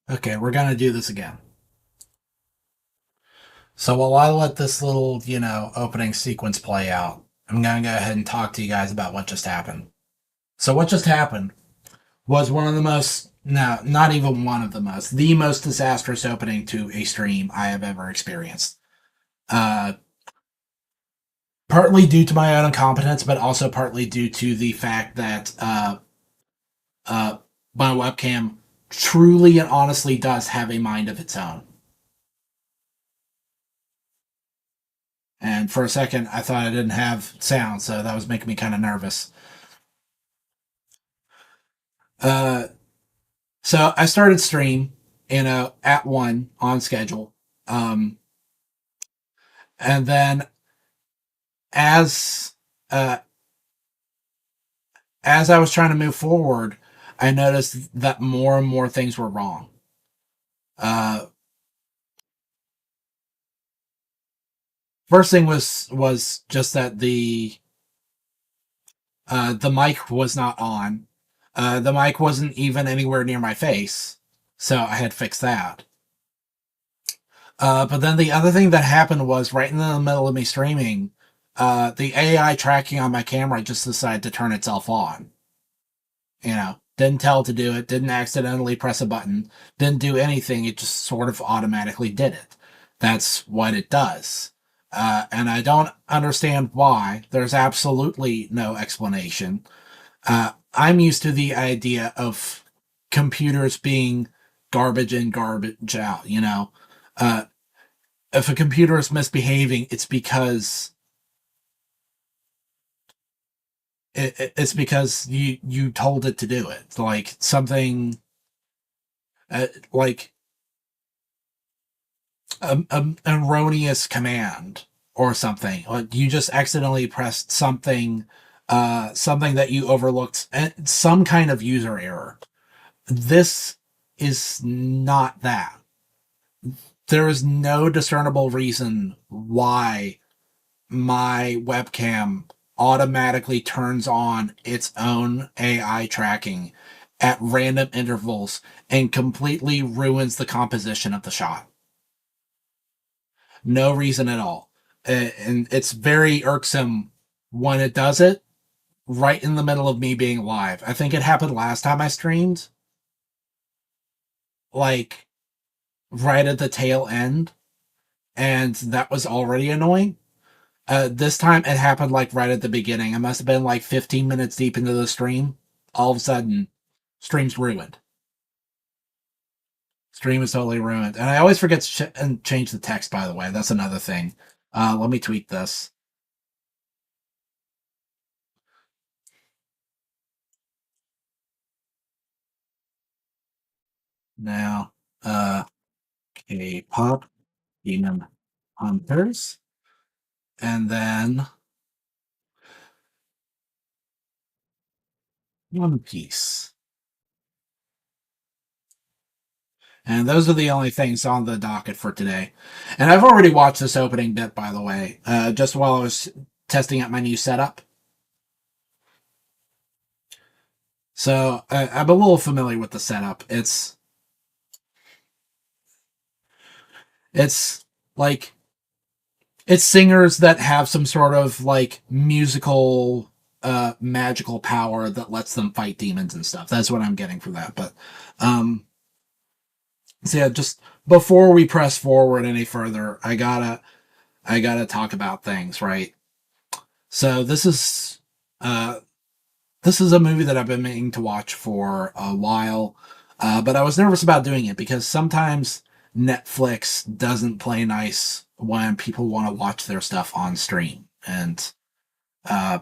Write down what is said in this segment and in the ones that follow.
Okay, we're gonna do this again. So while I let this little, opening sequence play out, I'm gonna go ahead and talk to you guys about what just happened. So what just happened was one of the most, no, not even one of the most disastrous opening to a stream I have ever experienced. Uh, Partly due to my own incompetence, but also partly due to the fact that uh, my webcam truly and honestly does have a mind of its own. And for a second, I thought I didn't have sound, so that was making me kind of nervous. Uh, so I started stream, at 1 on schedule. Um, and then as uh, as I was trying to move forward, I noticed that more and more things were wrong. Uh, First thing was just that the mic was not on. The mic wasn't even anywhere near my face, so I had fixed that. But then the other thing that happened was right in the middle of me streaming, the AI tracking on my camera just decided to turn itself on. Didn't tell it to do it, didn't accidentally press a button, didn't do anything. It just sort of automatically did it. That's what it does. And I don't understand why. There's absolutely no explanation. I'm used to the idea of computers being garbage in, garbage out. Uh, if a computer is misbehaving, it's because it's because you told it to do it. Like something like an erroneous command or something. Like you just accidentally pressed something, something that you overlooked, some kind of user error. This is not that. There is no discernible reason why my webcam automatically turns on its own AI tracking at random intervals and completely ruins the composition of the shot. No reason at all. And it's very irksome when it does it right in the middle of me being live. I think it happened last time I streamed, like right at the tail end, and that was already annoying. This time it happened like right at the beginning. I must have been like 15 minutes deep into the stream. All of a sudden, stream's ruined. Stream is totally ruined. And I always forget to and change the text, by the way. That's another thing. Let me tweet this. Now, K-pop, Demon Hunters, and then One Piece. And those are the only things on the docket for today. And I've already watched this opening bit, by the way, just while I was testing out my new setup. So I'm a little familiar with the setup. It's like it's singers that have some sort of like musical magical power that lets them fight demons and stuff. That's what I'm getting from that. But um so yeah, just before we press forward any further, I gotta talk about things, right? So uh this is a movie that I've been meaning to watch for a while, but I was nervous about doing it because sometimes Netflix doesn't play nice when people want to watch their stuff on stream, and uh,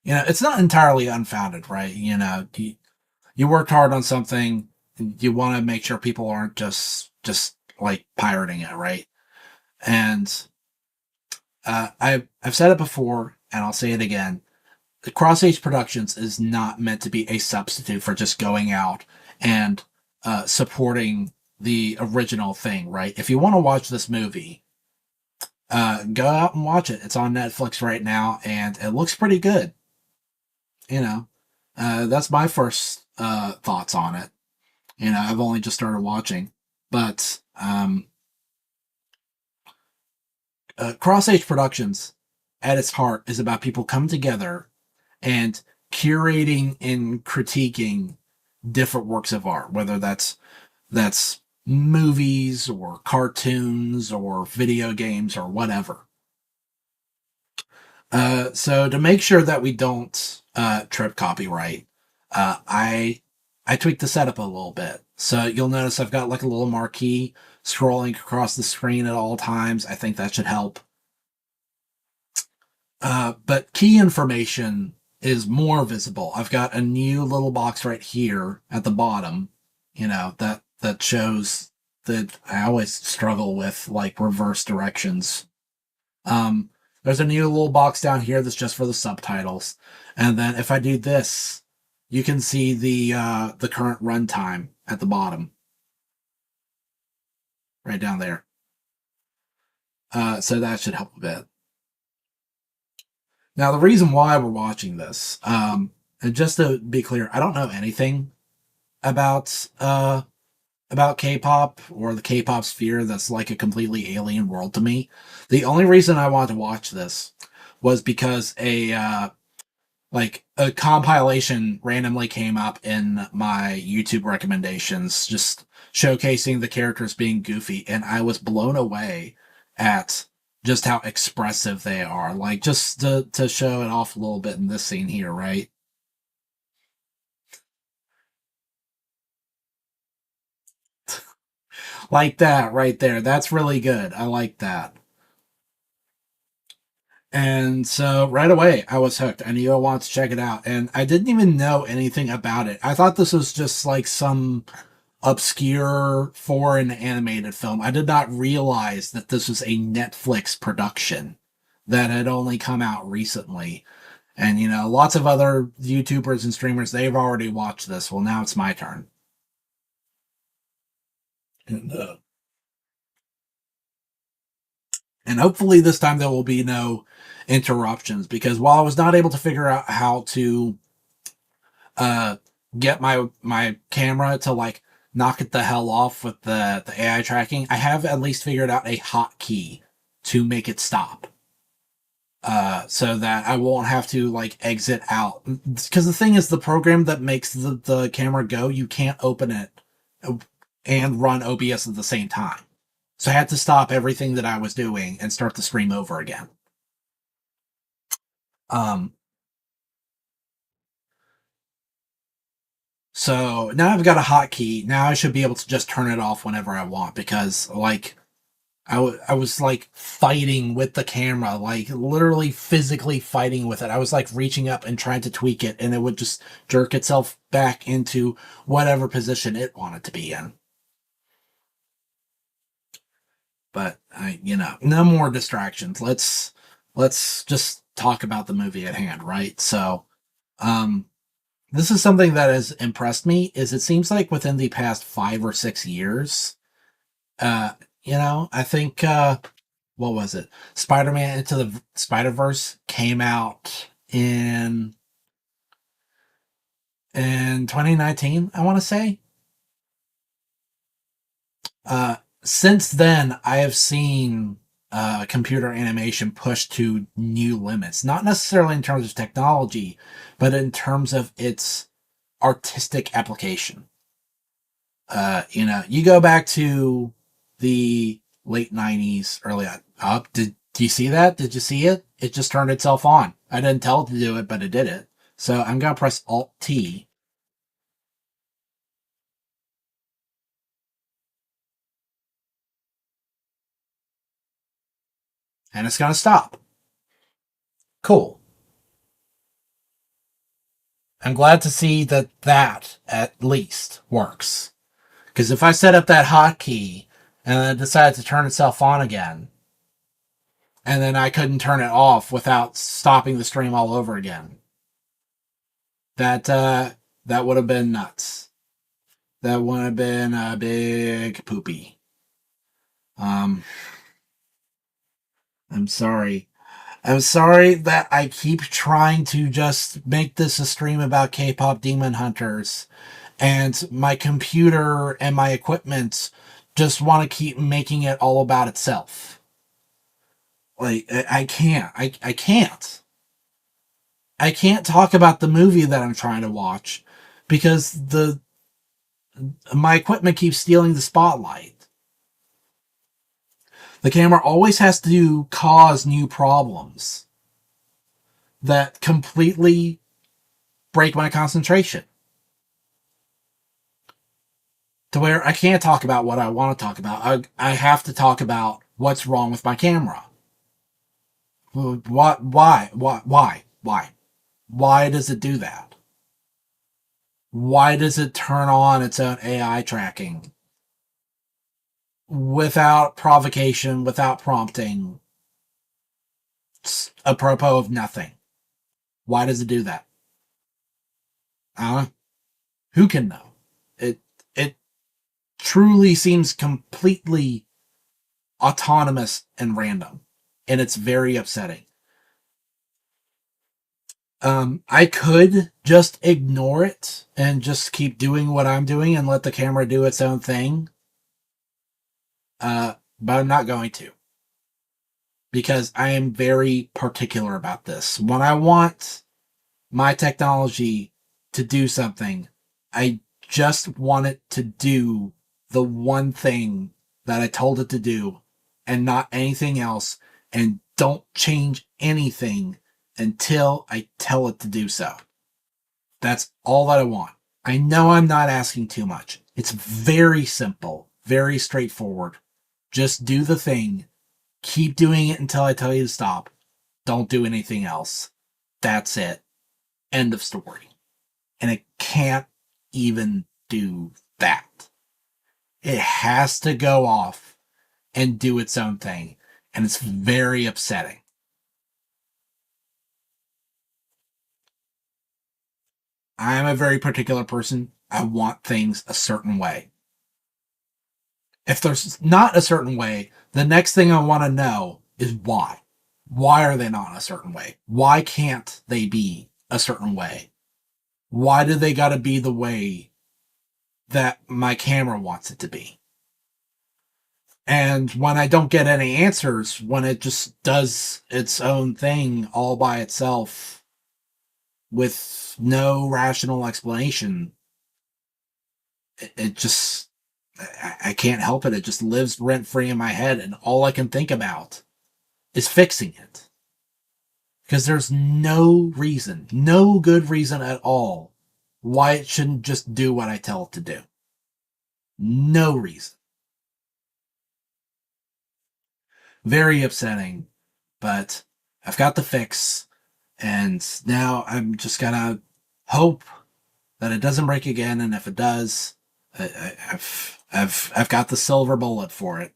it's not entirely unfounded, right? You worked hard on something, you want to make sure people aren't just like pirating it, right? And I've said it before, and I'll say it again. The Cross Age Productions is not meant to be a substitute for just going out and supporting the original thing, right? If you want to watch this movie, go out and watch it. It's on Netflix right now, and it looks pretty good. You know, that's my first thoughts on it. I've only just started watching, but Cross Age Productions, at its heart, is about people coming together and curating and critiquing different works of art, whether that's movies or cartoons or video games or whatever. So to make sure that we don't trip copyright, I tweaked the setup a little bit. So you'll notice I've got like a little marquee scrolling across the screen at all times. I think that should help. But key information is more visible. I've got a new little box right here at the bottom, that shows that I always struggle with like reverse directions. Um, there's a new little box down here that's just for the subtitles. And then if I do this, you can see the current runtime at the bottom, right down there. So that should help a bit. Now, the reason why we're watching this, and just to be clear, I don't know anything about about K-pop or the K-pop sphere. That's like a completely alien world to me. The only reason I wanted to watch this was because a compilation randomly came up in my YouTube recommendations, just showcasing the characters being goofy, and I was blown away at just how expressive they are. Like, just to show it off a little bit in this scene here, right? Like that right there. That's really good. I like that. And so right away, I was hooked. I knew I wanted to check it out. And I didn't even know anything about it. I thought this was just like some obscure foreign animated film. I did not realize that this was a Netflix production that had only come out recently. And, lots of other YouTubers and streamers, they've already watched this. Well, now it's my turn. And, and hopefully this time there will be no interruptions because while I was not able to figure out how to uh, get my camera to like knock it the hell off with the AI tracking, I have at least figured out a hotkey to make it stop. So that I won't have to like exit out. Because the thing is, the program that makes the camera go, you can't open it and run OBS at the same time. So I had to stop everything that I was doing and start the stream over again. Um, so now I've got a hotkey. Now I should be able to just turn it off whenever I want because like I was like fighting with the camera, like literally physically fighting with it. I was like reaching up and trying to tweak it, and it would just jerk itself back into whatever position it wanted to be in. But no more distractions. Let's just talk about the movie at hand, right? So, um, this is something that has impressed me. Is it seems like within the past 5 or 6 years, uh, I think what was it? Spider-Man Into the Spider-Verse came out in 2019, I want to say. Since then, I have seen computer animation pushed to new limits, not necessarily in terms of technology, but in terms of its artistic application. You go back to the late 90s, early up. Do you see that? Did you see it? It just turned itself on. I didn't tell it to do it, but it did it. So I'm going to press Alt T and it's going to stop. Cool. I'm glad to see that that at least works. Because if I set up that hotkey and then it decides to turn itself on again, and then I couldn't turn it off without stopping the stream all over again, that would have been nuts. That would have been a big poopy. Um, I'm sorry. I'm sorry that I keep trying to just make this a stream about K-pop demon hunters, and my computer and my equipment just want to keep making it all about itself. Like I can't. I can't. I can't talk about the movie that I'm trying to watch because the my equipment keeps stealing the spotlight. The camera always has to cause new problems that completely break my concentration to where I can't talk about what I want to talk about. I have to talk about what's wrong with my camera. What? Why? Why? Why? Why does it do that? Why does it turn on its own AI tracking without provocation, without prompting, apropos of nothing? Why does it do that? Who can know? It truly seems completely autonomous and random, and it's very upsetting. I could just ignore it and just keep doing what I'm doing and let the camera do its own thing. But I'm not going to because I am very particular about this. When I want my technology to do something, I just want it to do the one thing that I told it to do and not anything else, and don't change anything until I tell it to do so. That's all that I want. I know I'm not asking too much. It's very simple, very straightforward. Just do the thing. Keep doing it until I tell you to stop. Don't do anything else. That's it. End of story. And it can't even do that. It has to go off and do its own thing. And it's very upsetting. I am a very particular person. I want things a certain way. If there's not a certain way, the next thing I want to know is why. Why are they not a certain way? Why can't they be a certain way? Why do they got to be the way that my camera wants it to be? And when I don't get any answers, when it just does its own thing all by itself with no rational explanation, it just, I can't help it. It just lives rent free in my head. And all I can think about is fixing it. Because there's no reason, no good reason at all why it shouldn't just do what I tell it to do. No reason. Very upsetting, but I've got the fix, and now I'm just gonna hope that it doesn't break again. And if it does, I've got the silver bullet for it.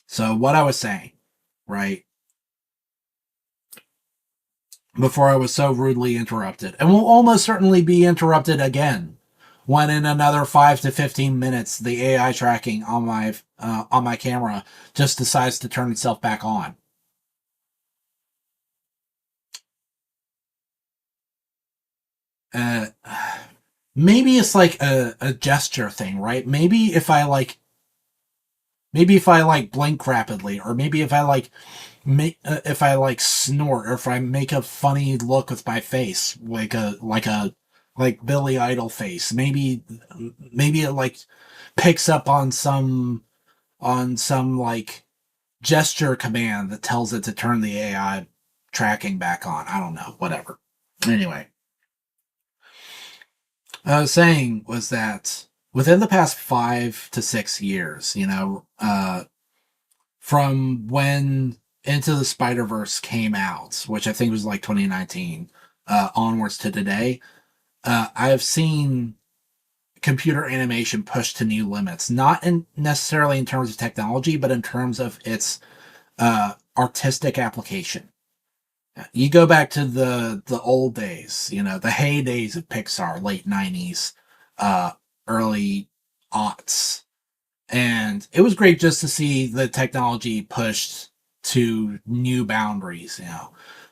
So what I was saying, right before I was so rudely interrupted, and will almost certainly be interrupted again when in another 5 to 15 minutes the AI tracking on my camera just decides to turn itself back on. Uh, maybe it's like a gesture thing, right? Maybe if I like blink rapidly, or maybe if I like if I like snort, or if I make a funny look with my face, like Billy Idol face. Maybe it like picks up on some like gesture command that tells it to turn the AI tracking back on. I don't know, whatever. Anyway, I was saying was that within the past 5 to 6 years, from when Into the Spider-Verse came out, which I think was like 2019, onwards to today, I have seen computer animation pushed to new limits, not necessarily in terms of technology, but in terms of its artistic application. You go back to the old days, the heydays of Pixar, late 90s, uh, early aughts, and it was great just to see the technology pushed to new boundaries.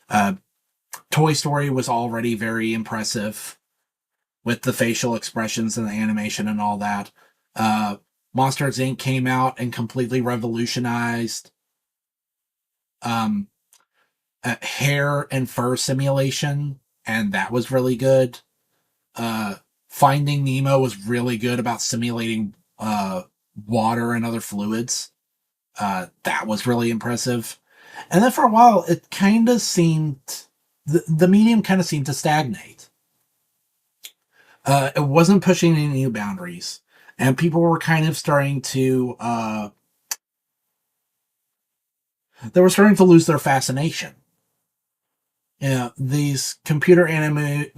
Uh, Toy Story was already very impressive with the facial expressions and the animation and all that. Uh, Monsters Inc. came out and completely revolutionized um, hair and fur simulation, and that was really good. Uh, Finding Nemo was really good about simulating water and other fluids. That was really impressive. And then for a while, it kind of seemed the medium kind of seemed to stagnate. It wasn't pushing any new boundaries, and people were kind of starting to they were starting to lose their fascination. These computer animated,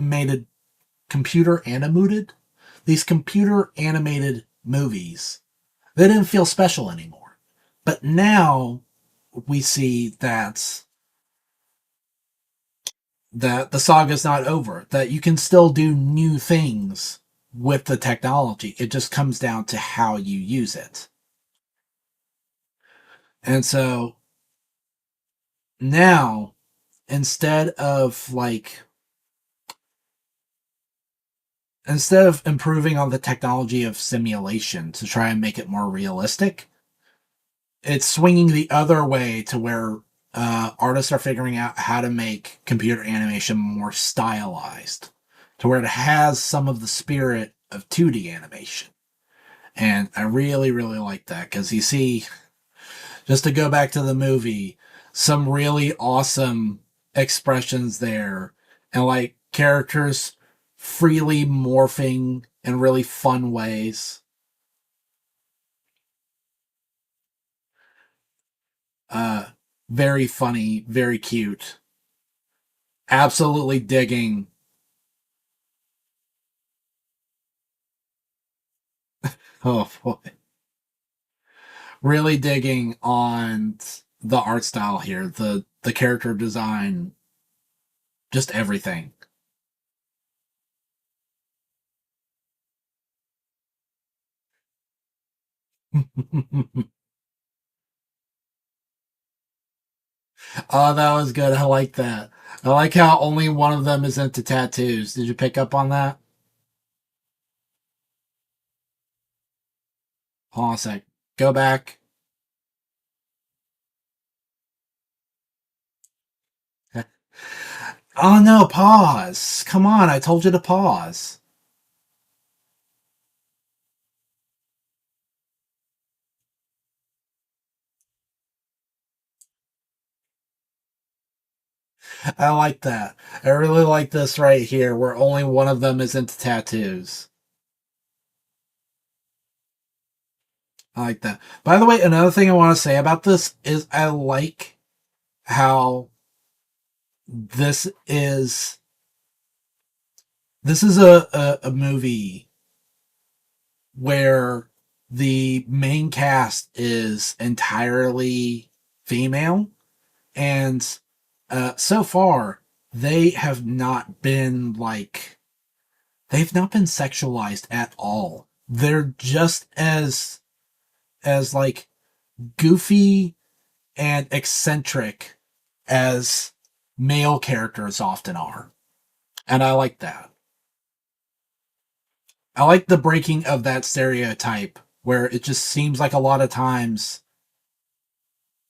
these computer animated movies, they didn't feel special anymore. But now we see that the saga's not over, that you can still do new things with the technology. It just comes down to how you use it. And so now, instead of like, instead of improving on the technology of simulation to try and make it more realistic, it's swinging the other way to where artists are figuring out how to make computer animation more stylized, to where it has some of the spirit of 2D animation. And I really, really like that because you see, just to go back to the movie, some really awesome expressions there and like characters freely morphing in really fun ways. Uh, Very funny, very cute. Absolutely digging. Oh boy. Really digging on the art style here, the character design, just everything. Oh, that was good. I like that. I like how only one of them is into tattoos. Did you pick up on that? Hold on a sec. Go back. Oh no, pause. Come on, I told you to pause. I like that. I really like this right here where only one of them is into tattoos. I like that. By the way, another thing I want to say about this is I like how this is this is a movie where the main cast is entirely female, and so far they have not been like they've not been sexualized at all. They're just as like goofy and eccentric as male characters often are, and I like that. I like the breaking of that stereotype where it just seems like a lot of times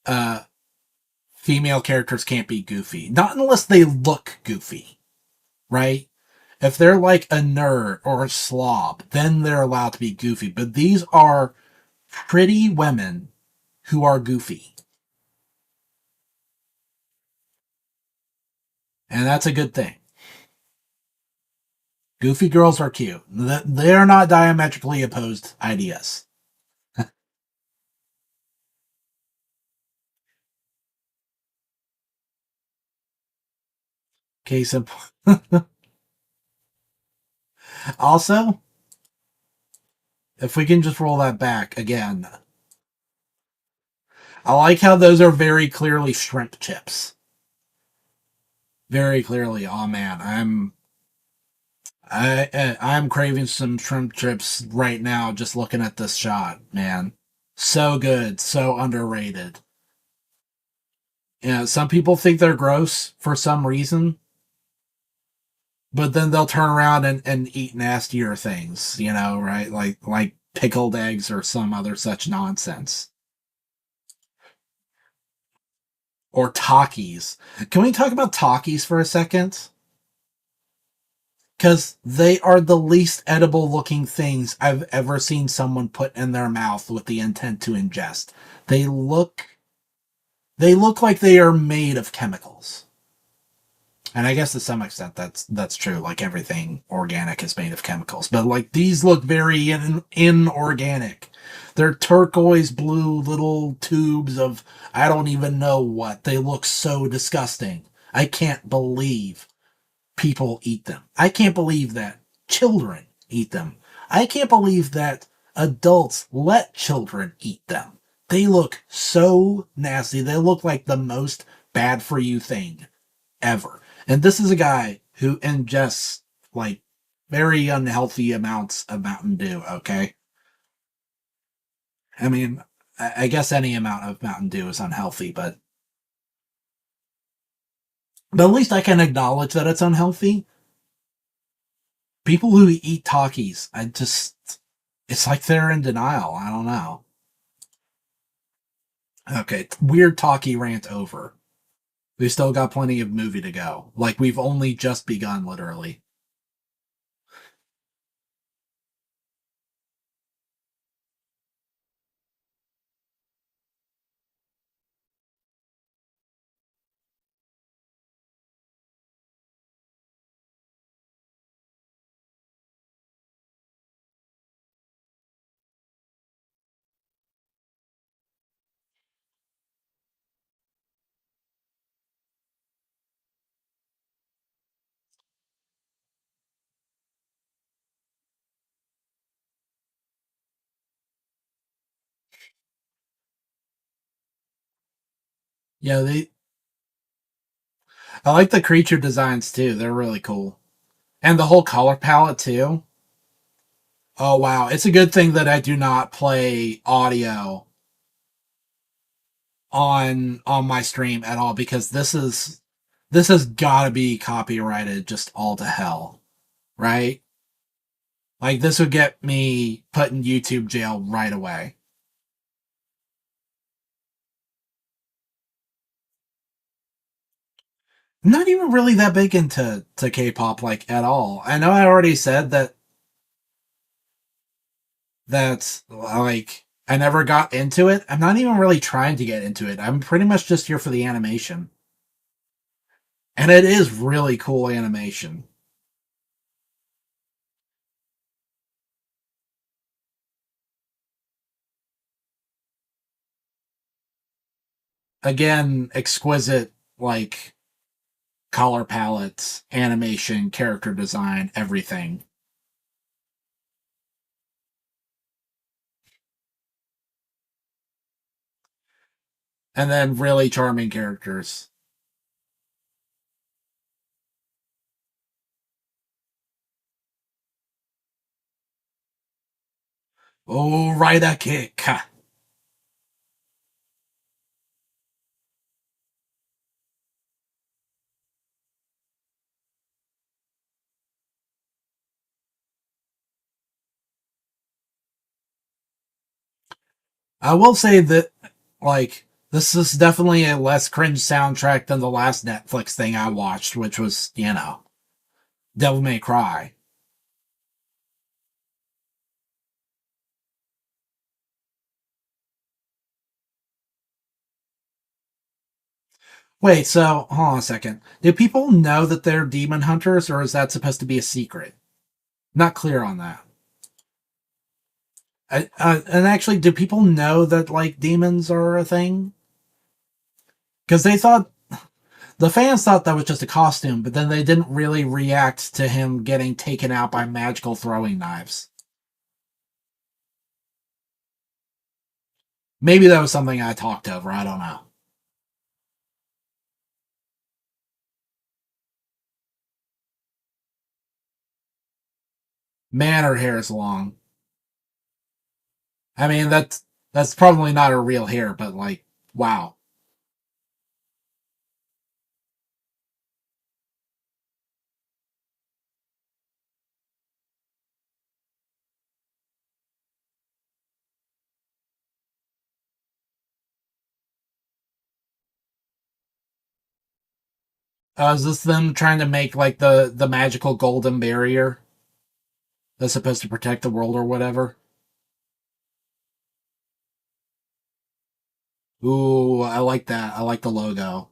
uh female characters can't be goofy. Not unless they look goofy, right? If they're like a nerd or a slob, then they're allowed to be goofy. But these are pretty women who are goofy. And that's a good thing. Goofy girls are cute. They're not diametrically opposed ideas. Case in point. Also, if we can just roll that back again, I like how those are very clearly shrimp chips. Very clearly. Oh man, I'm craving some shrimp chips right now just looking at this shot, man. So good, so underrated. Some people think they're gross for some reason, but then they'll turn around and eat nastier things, right? Like pickled eggs or some other such nonsense. Or Takis. Can we talk about Takis for a second? Because they are the least edible looking things I've ever seen someone put in their mouth with the intent to ingest. They look they look like they are made of chemicals. And I guess to some extent that's true. Like everything organic is made of chemicals, but like these look very inorganic. They're turquoise blue little tubes of I don't even know what. They look so disgusting. I can't believe people eat them. I can't believe that children eat them. I can't believe that adults let children eat them. They look so nasty. They look like the most bad for you thing ever. And this is a guy who ingests like very unhealthy amounts of Mountain Dew, okay? I mean, I guess any amount of Mountain Dew is unhealthy, but at least I can acknowledge that it's unhealthy. People who eat Takis, it's like they're in denial. I don't know. Okay, weird Taki rant over. We still got plenty of movie to go. Like we've only just begun, literally. Yeah, they. I like the creature designs too. They're really cool, and the whole color palette too. Oh wow, it's a good thing that I do not play audio on my stream at all because this has got to be copyrighted just all to hell, right? Like this would get me put in YouTube jail right away. I'm not even really that big into K-pop like at all. I know I already said that like I never got into it. I'm not even really trying to get into it. I'm pretty much just here for the animation. And it is really cool animation. Again, exquisite like color palettes, animation, character design, everything. And then really charming characters. Oh, right a kick. I will say that, like, this is definitely a less cringe soundtrack than the last Netflix thing I watched, which was, Devil May Cry. Wait, so, hold on a second. Do people know that they're demon hunters, or is that supposed to be a secret? Not clear on that. And actually, do people know that, like, demons are a thing? Because the fans thought that was just a costume, but then they didn't really react to him getting taken out by magical throwing knives. Maybe that was something I talked over. I don't know. Man, her hair is long. I mean, that's probably not her real hair, but like, wow. Is this them trying to make like the magical golden barrier that's supposed to protect the world or whatever? Ooh, I like that. I like the logo.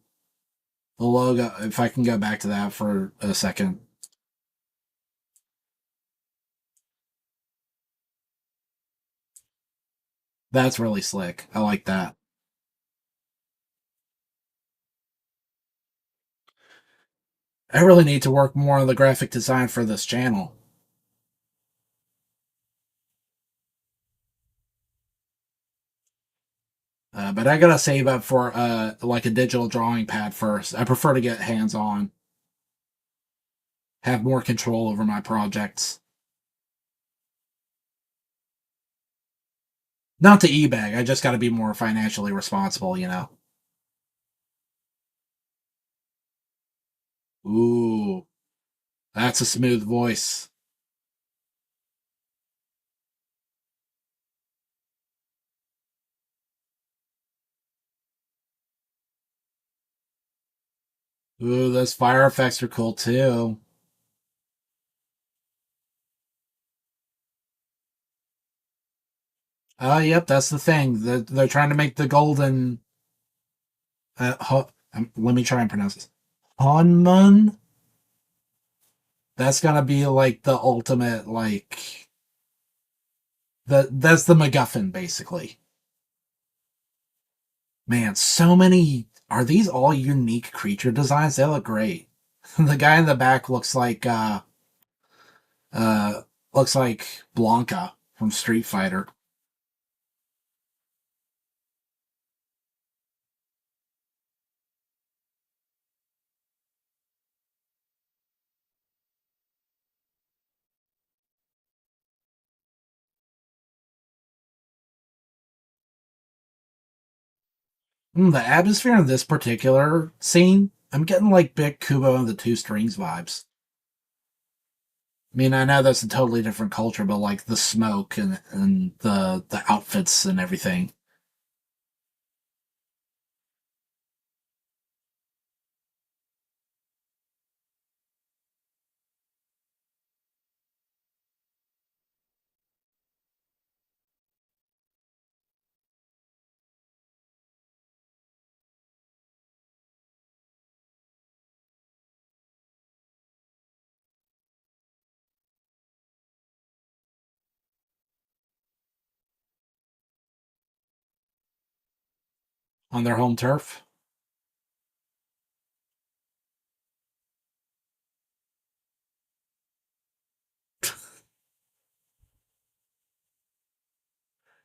The logo. If I can go back to that for a second, that's really slick. I like that. I really need to work more on the graphic design for this channel. But I gotta save up for like a digital drawing pad first. I prefer to get hands on, have more control over my projects. Not to e-bag. I just got to be more financially responsible, you know. Ooh, that's a smooth voice. Ooh, those fire effects are cool too. Yep, that's the thing. They're trying to make the golden. Let me try and pronounce this. Hanmun. That's gonna be like the ultimate, like that's the MacGuffin, basically. Man, so many. Are these all unique creature designs? They look great. The guy in the back uh looks like Blanca from Street Fighter. The atmosphere in this particular scene, I'm getting like Big Kubo and the Two Strings vibes. I mean, I know that's a totally different culture, but like the smoke and the outfits and everything on their home turf.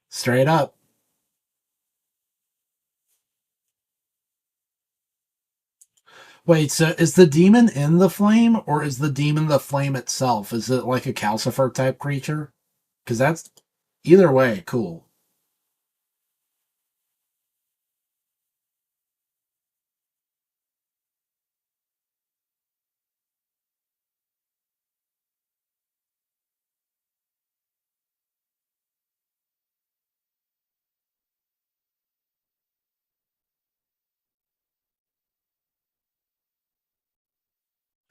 Straight up. Wait, so is the demon in the flame or is the demon the flame itself? Is it like a Calcifer type creature? Because that's either way, cool.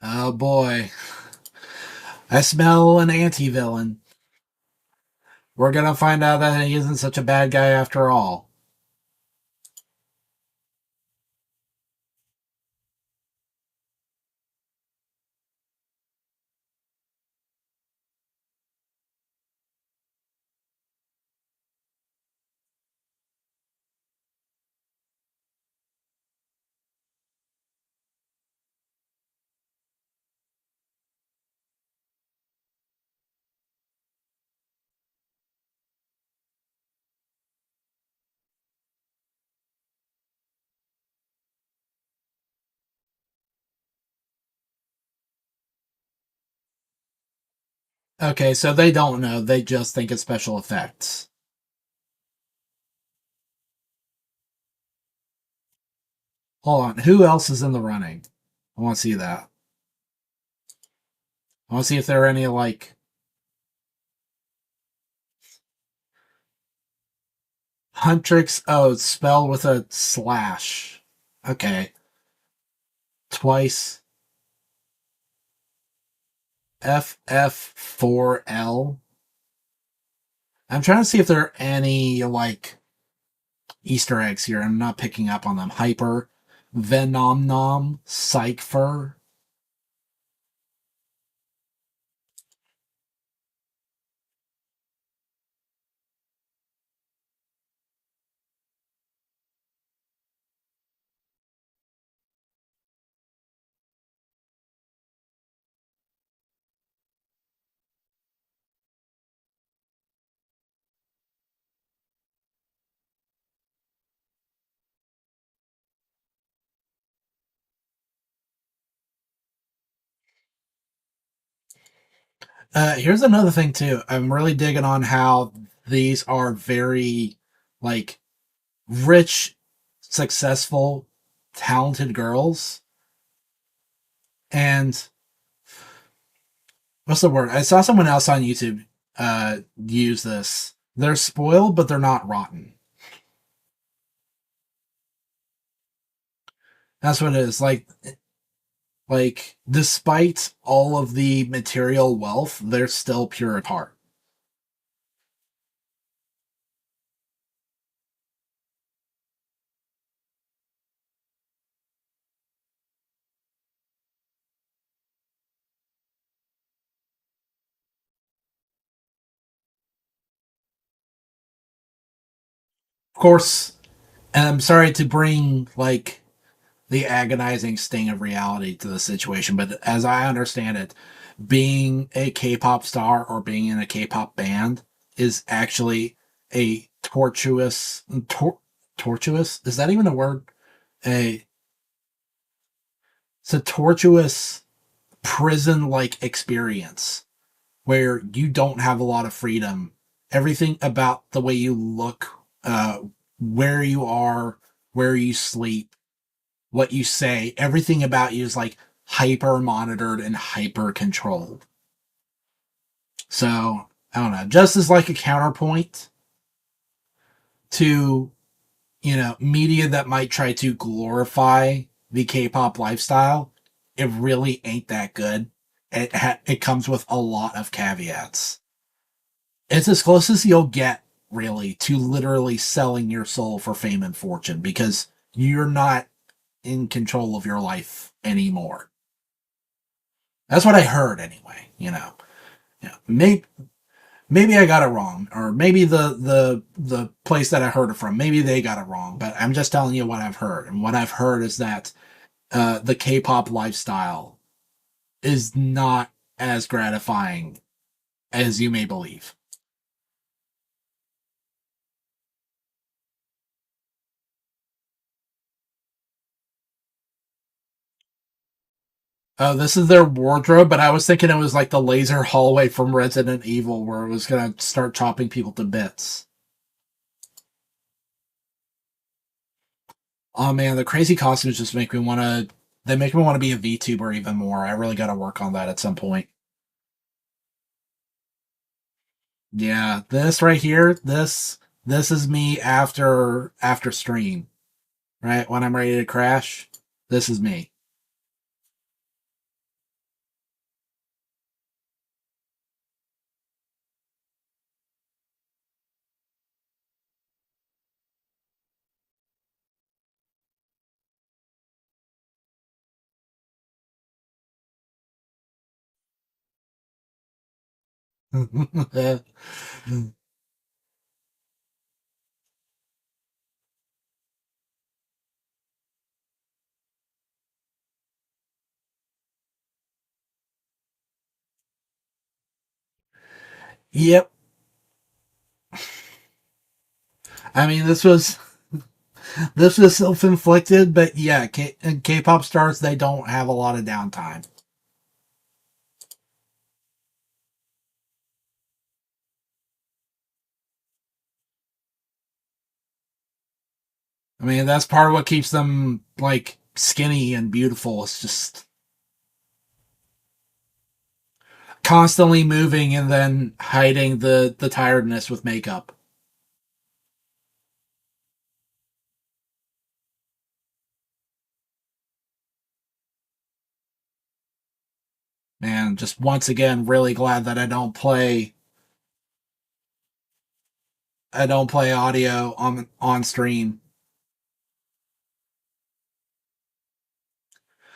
Oh boy. I smell an anti villain. We're gonna find out that he isn't such a bad guy after all. Okay, so they don't know. They just think it's special effects. Hold on. Who else is in the running? I want to see that. I want to see if there are any like Huntrix. Oh, it's spelled with a slash. Okay. twice. FF4L. I'm trying to see if there are any like Easter eggs here. I'm not picking up on them. Hyper, Venom Nom, Cypher. Here's another thing too. I'm really digging on how these are very like rich, successful, talented girls. And what's the word? I saw someone else on YouTube use this. They're spoiled, but they're not rotten. That's what it is. Like despite all of the material wealth, they're still pure at heart. Of course, and I'm sorry to bring like the agonizing sting of reality to the situation, but as I understand it, being a K-pop star or being in a K-pop band is actually a tortuous. Is that even a word? A It's a tortuous prison-like experience where you don't have a lot of freedom. Everything about the way you look, where you are, where you sleep, what you say, everything about you is like hyper monitored and hyper controlled. So, I don't know, just as like a counterpoint to, media that might try to glorify the K-pop lifestyle, it really ain't that good. It comes with a lot of caveats. It's as close as you'll get, really, to literally selling your soul for fame and fortune because you're not in control of your life anymore. That's what I heard anyway. Maybe I got it wrong, or maybe the place that I heard it from, maybe they got it wrong. But I'm just telling you what I've heard, and what I've heard is that the K-pop lifestyle is not as gratifying as you may believe. This is their wardrobe, but I was thinking it was like the laser hallway from Resident Evil, where it was gonna start chopping people to bits. Oh man, the crazy costumes just make me want to. They make me want to be a VTuber even more. I really got to work on that at some point. Yeah, this right here, this is me after stream, right? When I'm ready to crash, this is me. Yep. I mean, this was self-inflicted, but yeah, K-pop stars, they don't have a lot of downtime. I mean, that's part of what keeps them like skinny and beautiful. It's just constantly moving and then hiding the tiredness with makeup. Man, just once again, really glad that I don't play audio on stream.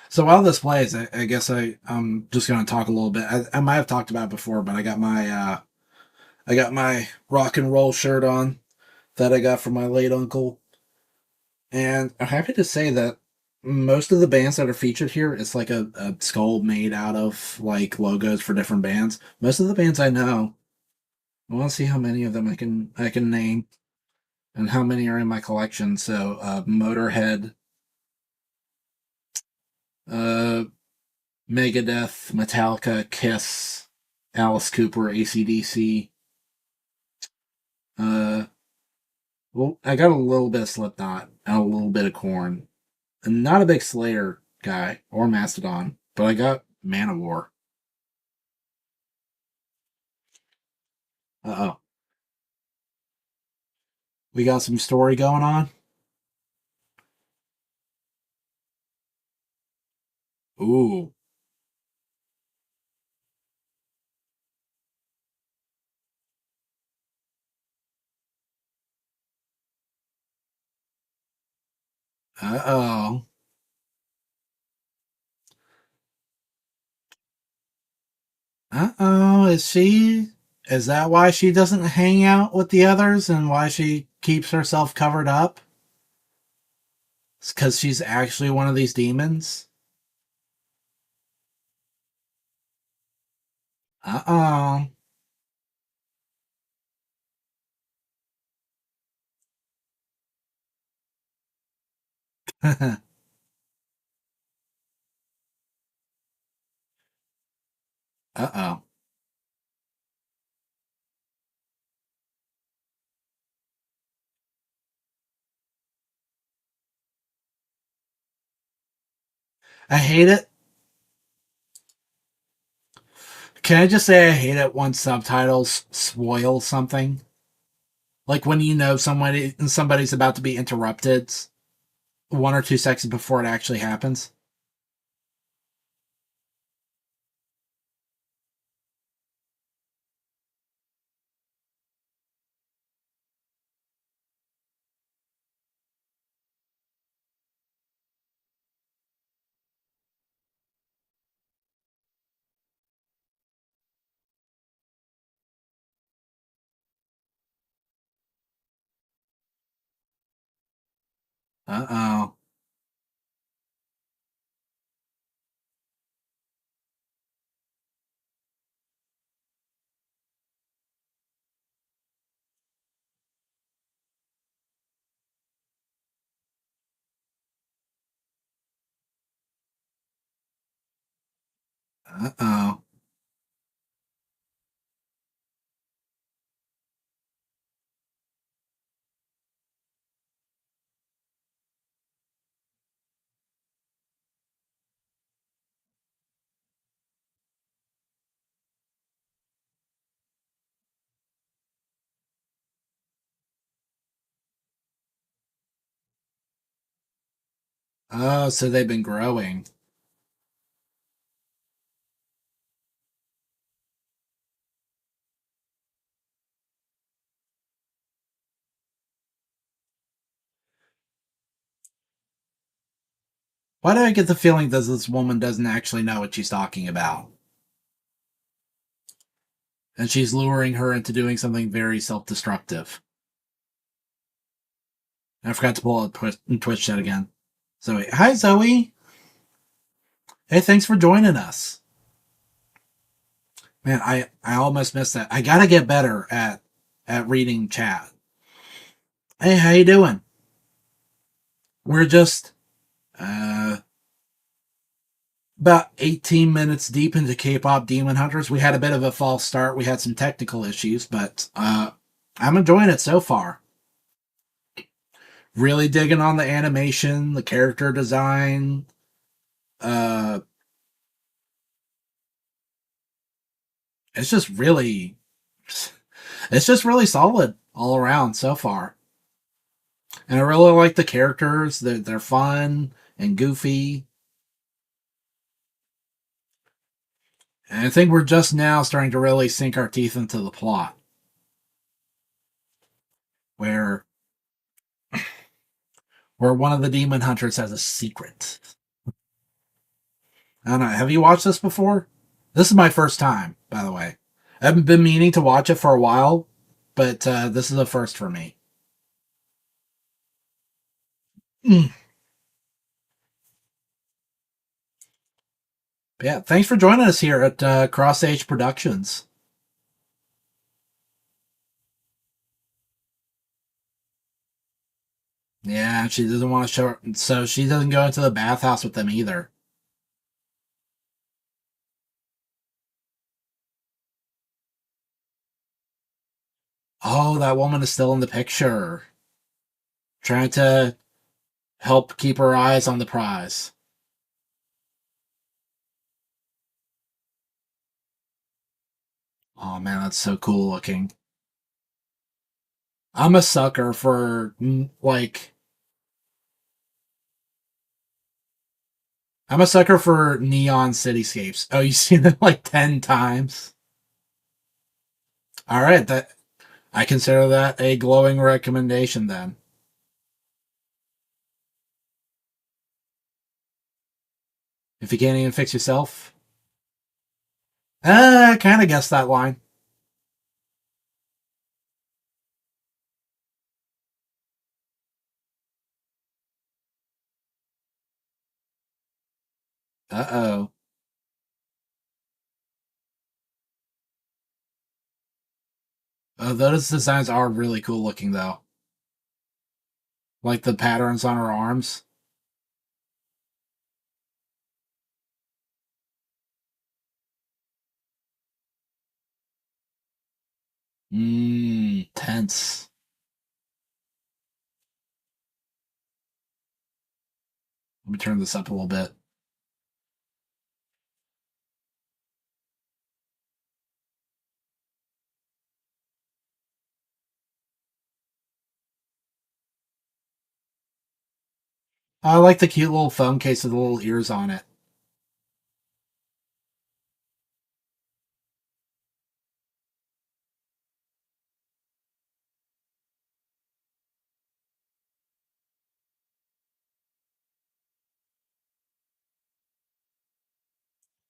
So while this plays, I guess I'm just going to talk a little bit. I might have talked about it before, but I got my rock and roll shirt on that I got from my late uncle, and I'm happy to say that most of the bands that are featured here, it's like a skull made out of like logos for different bands. Most of the bands I know, I want to see how many of them I can name and how many are in my collection. So Motorhead, uh, Megadeth, Metallica, Kiss, Alice Cooper, AC/DC. Uh, well, I got a little bit of Slipknot and a little bit of Korn. I'm not a big Slayer guy or Mastodon, but I got Manowar. Uh oh, we got some story going on. Ooh, uh oh, uh oh. Is that why she doesn't hang out with the others and why she keeps herself covered up? It's because she's actually one of these demons. Uh oh. Uh oh. I hate it. Can I just say I hate it when subtitles spoil something? Like when you know somebody's about to be interrupted 1 or 2 seconds before it actually happens. Uh oh. Uh oh. Oh, so they've been growing. Why do I get the feeling that this woman doesn't actually know what she's talking about? And she's luring her into doing something very self destructive. I forgot to pull up Twitch chat again. Zoe. Hi, Zoe. Hey, thanks for joining us. Man, I almost missed that. I gotta get better at reading chat. Hey, how you doing? We're just uh about 18 minutes deep into K-pop Demon Hunters. We had a bit of a false start. We had some technical issues, but I'm enjoying it so far. Really digging on the animation, the character design. Uh, it's just really, it's just really solid all around so far. And I really like the characters. They're fun and goofy. And I think we're just now starting to really sink our teeth into the plot, where one of the demon hunters has a secret. I don't know. Have you watched this before? This is my first time, by the way. I haven't been meaning to watch it for a while, but this is a first for me. Mm. Yeah, thanks for joining us here at Cross Age Productions. Yeah, she doesn't want to show, so she doesn't go into the bathhouse with them either. Oh, that woman is still in the picture, trying to help keep her eyes on the prize. Oh man, that's so cool looking. I'm a sucker for like I'm a sucker for neon cityscapes. Oh, you seen them like 10 times? All right, that I consider that a glowing recommendation then. If you can't even fix yourself, I kind of guessed that line. Uh-oh. Those designs are really cool looking though. Like the patterns on her arms. Tense. Let me turn this up a little bit. I like the cute little phone case with the little ears on it.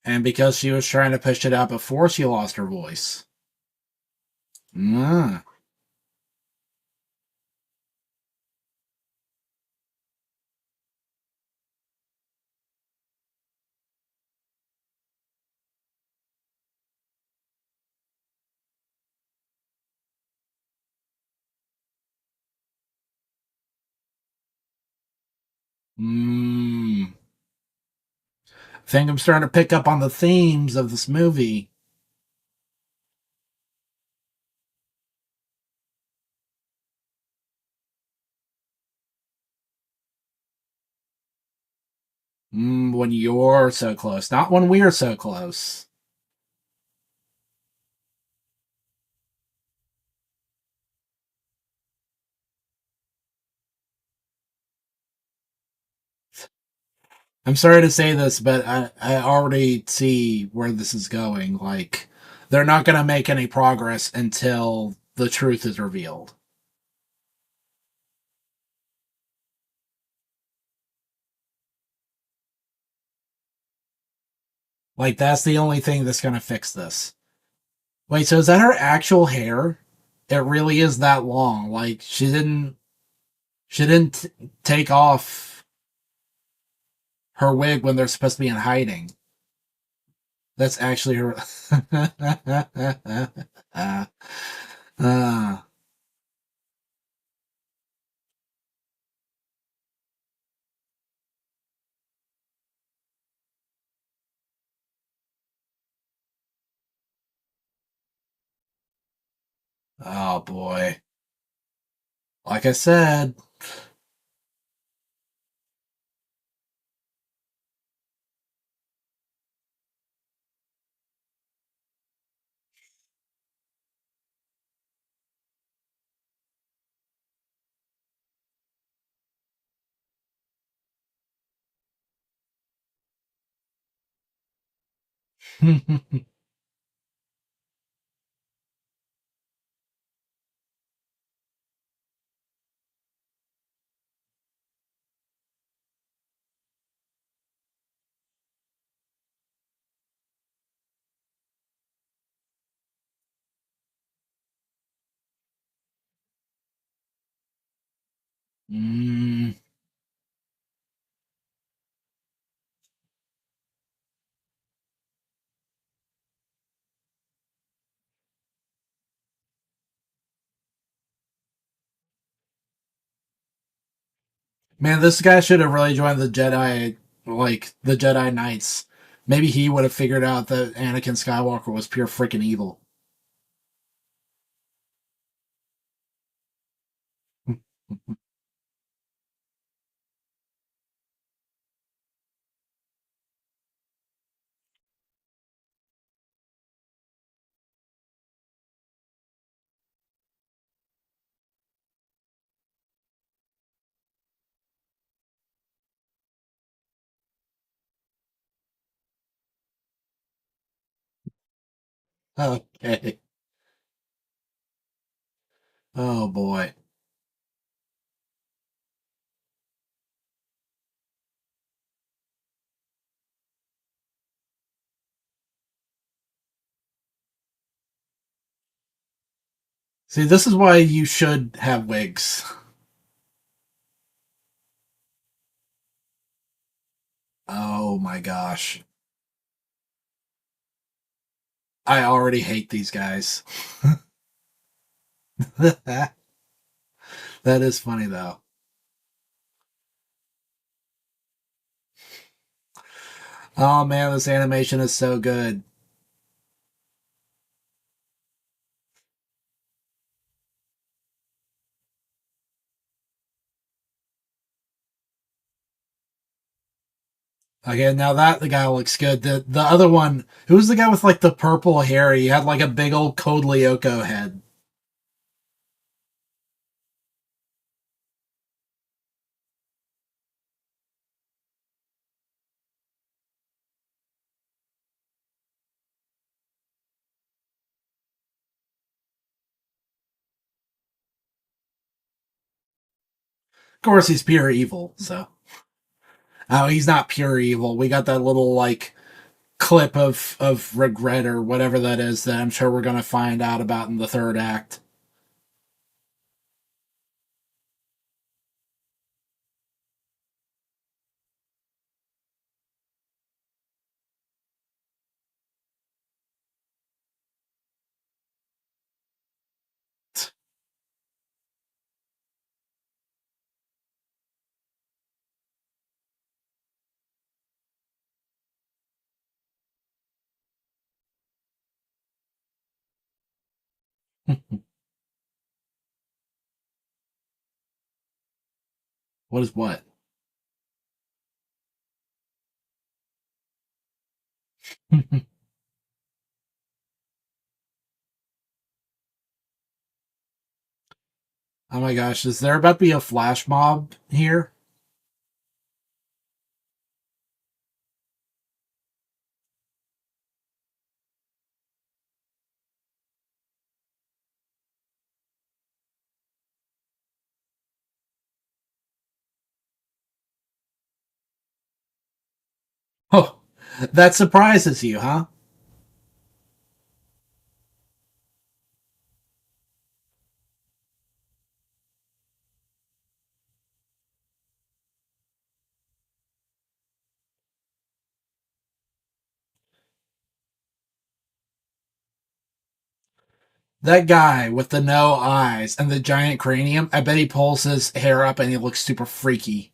And because she was trying to push it out before she lost her voice. Mm. Mm. I think I'm starting to pick up on the themes of this movie. When you're so close, not when we're so close. I'm sorry to say this, but I already see where this is going. Like, they're not going to make any progress until the truth is revealed. Like, that's the only thing that's going to fix this. Wait, so is that her actual hair? It really is that long. Like, she didn't take off her wig when they're supposed to be in hiding. That's actually her. uh, uh, oh boy. Like I said, Mm. Man, this guy should have really joined the Jedi, like the Jedi Knights. Maybe he would have figured out that Anakin Skywalker was pure freaking evil. Okay. Oh boy. See, this is why you should have wigs. Oh my gosh. I already hate these guys. That is funny though. Oh man, this animation is so good. Okay, now that the guy looks good. The other one, who's the guy with like the purple hair? He had like a big old Code Lyoko head. Of course, he's pure evil. So, oh, he's not pure evil. We got that little like clip of regret or whatever that is that I'm sure we're gonna find out about in the third act. What is what? Oh my gosh, is there about to be a flash mob here? Oh, that surprises you, huh? That guy with the no eyes and the giant cranium, I bet he pulls his hair up and he looks super freaky.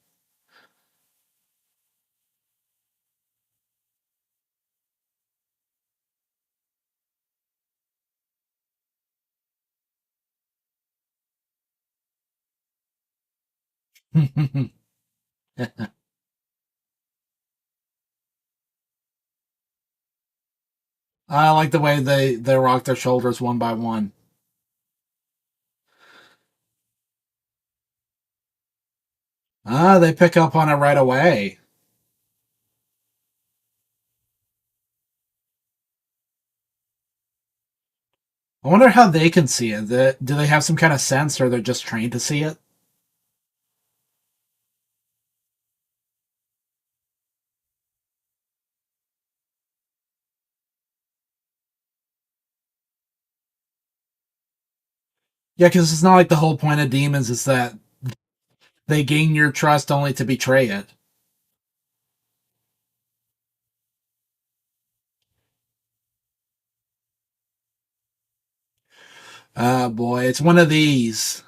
I like the way they rock their shoulders one by one. Ah, they pick up on it right away. I wonder how they can see it. Do they have some kind of sense, or they're just trained to see it? Yeah, because it's not like the whole point of demons is that they gain your trust only to betray it. Ah, boy, it's one of these.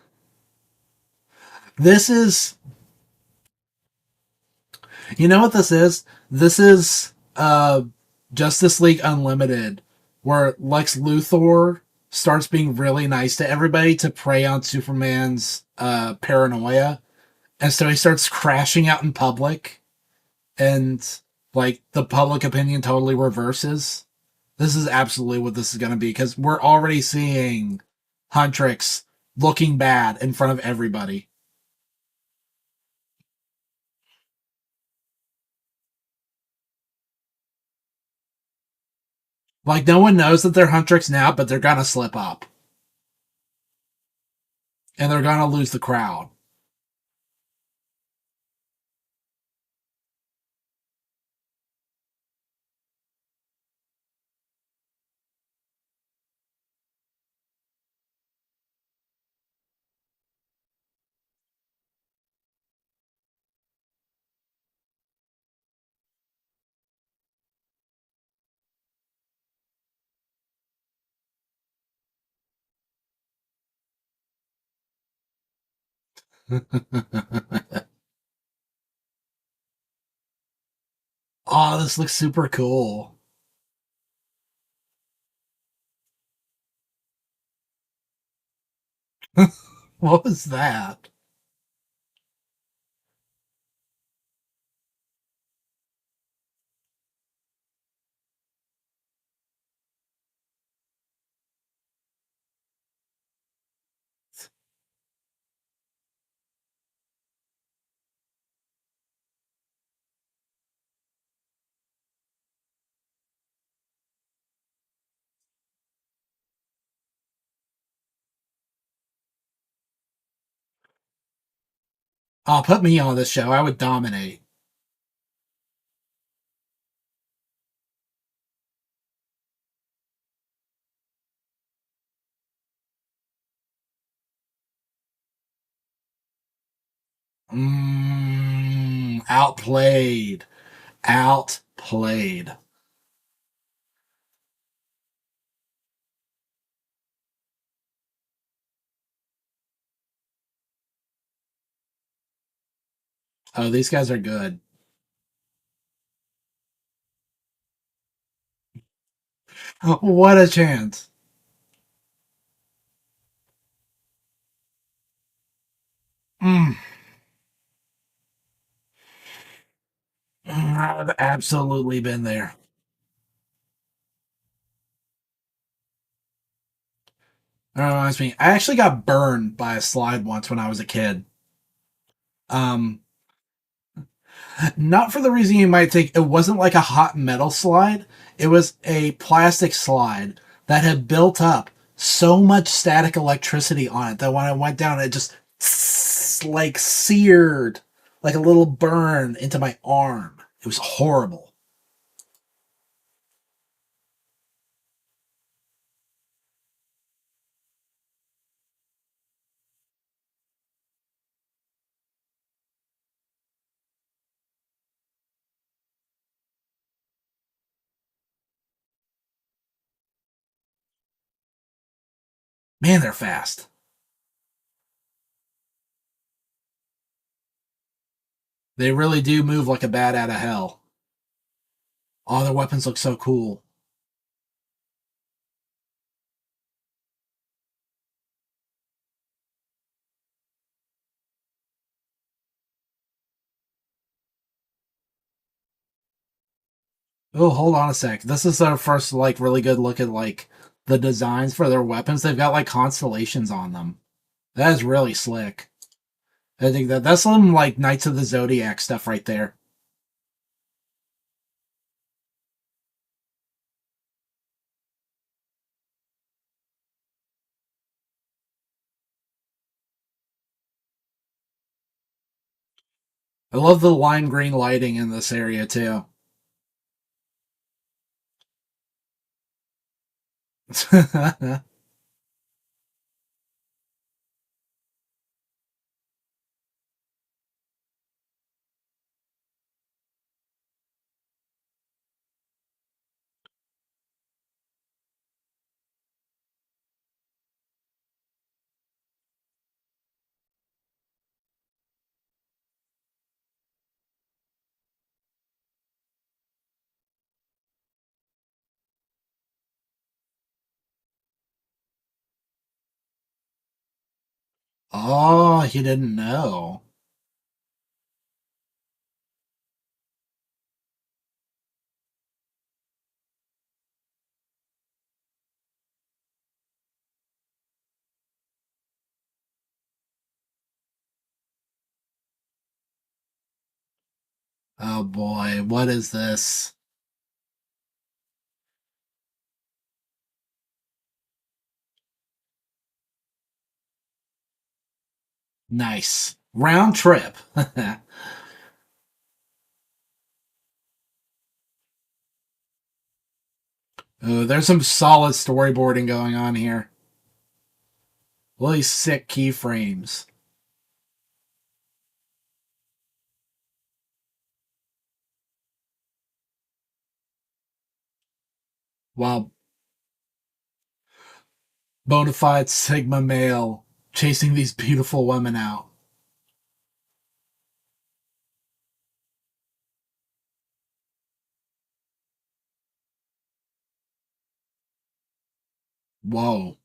This is, you know what this is? This is Justice League Unlimited, where Lex Luthor starts being really nice to everybody to prey on Superman's paranoia, and so he starts crashing out in public, and like the public opinion totally reverses. This is absolutely what this is going to be because we're already seeing Huntrix looking bad in front of everybody. Like no one knows that they're Huntrix now, but they're gonna slip up and they're gonna lose the crowd. Oh, this looks super cool. What was that? Oh, put me on this show. I would dominate. Outplayed. Outplayed. Oh, these guys are good. What a chance. Mm. I've absolutely been there. That reminds me, I actually got burned by a slide once when I was a kid. Um, Not for the reason you might think. It wasn't like a hot metal slide. It was a plastic slide that had built up so much static electricity on it that when I went down, it just like seared like a little burn into my arm. It was horrible. Man, they're fast. They really do move like a bat out of hell. All their weapons look so cool. Oh, hold on a sec. This is our first like really good look at like the designs for their weapons. They've got like constellations on them. That is really slick. I think that's some like Knights of the Zodiac stuff right there. I love the lime green lighting in this area too. Oh, you didn't know. Oh boy, what is this? Nice. Round trip. Oh, there's some solid storyboarding going on here. Really sick keyframes. While bona fide Sigma male chasing these beautiful women out. Whoa.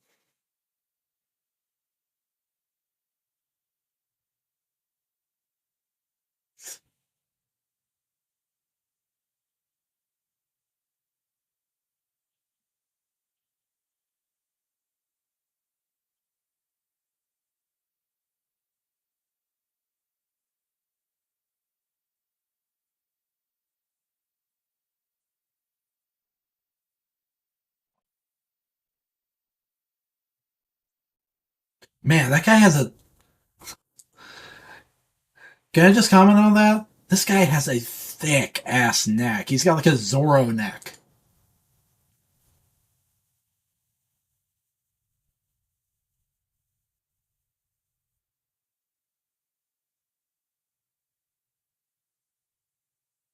Man, that guy has a. Can I just comment on that? This guy has a thick ass neck. He's got like a Zorro neck.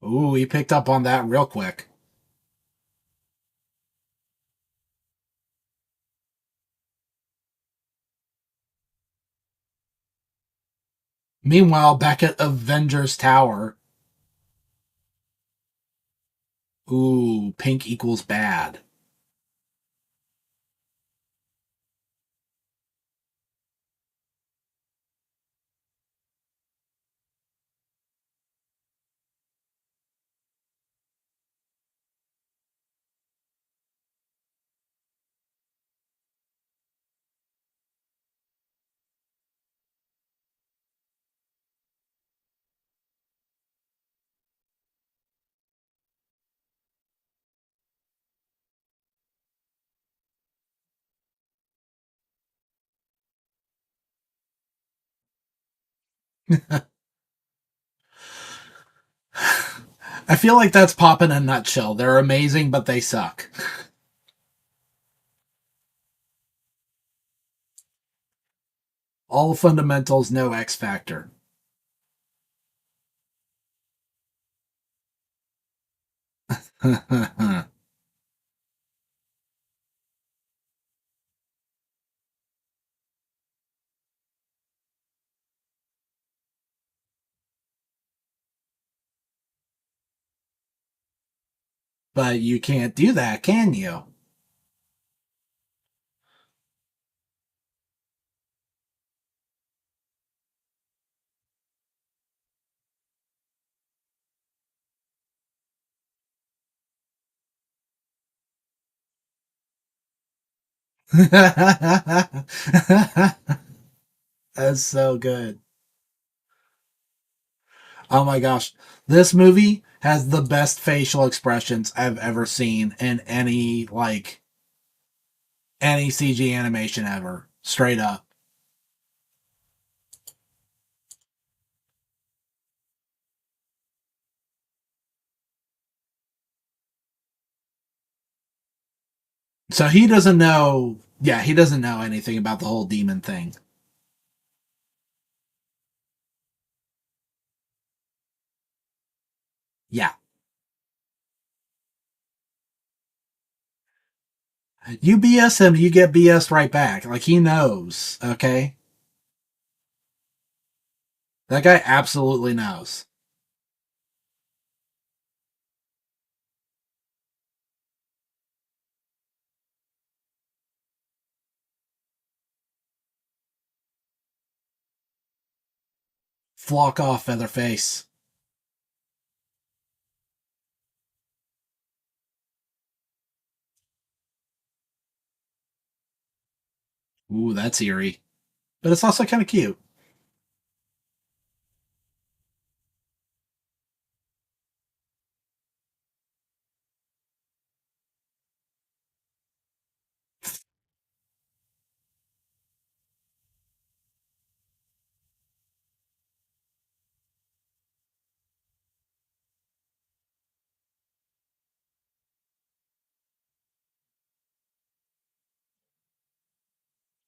Ooh, he picked up on that real quick. Meanwhile, back at Avengers Tower. Ooh, pink equals bad. I feel like that's Pop in a nutshell. They're amazing, but they suck. All fundamentals, no X factor. But you can't do that, can you? That's so good. Oh my gosh. This movie has the best facial expressions I've ever seen in any CG animation ever. Straight up. So he doesn't know. Yeah, he doesn't know anything about the whole demon thing. Yeah, you BS him, you get BS right back. Like he knows. Okay, that guy absolutely knows. Flock off, Featherface. Ooh, that's eerie, but it's also kind of cute.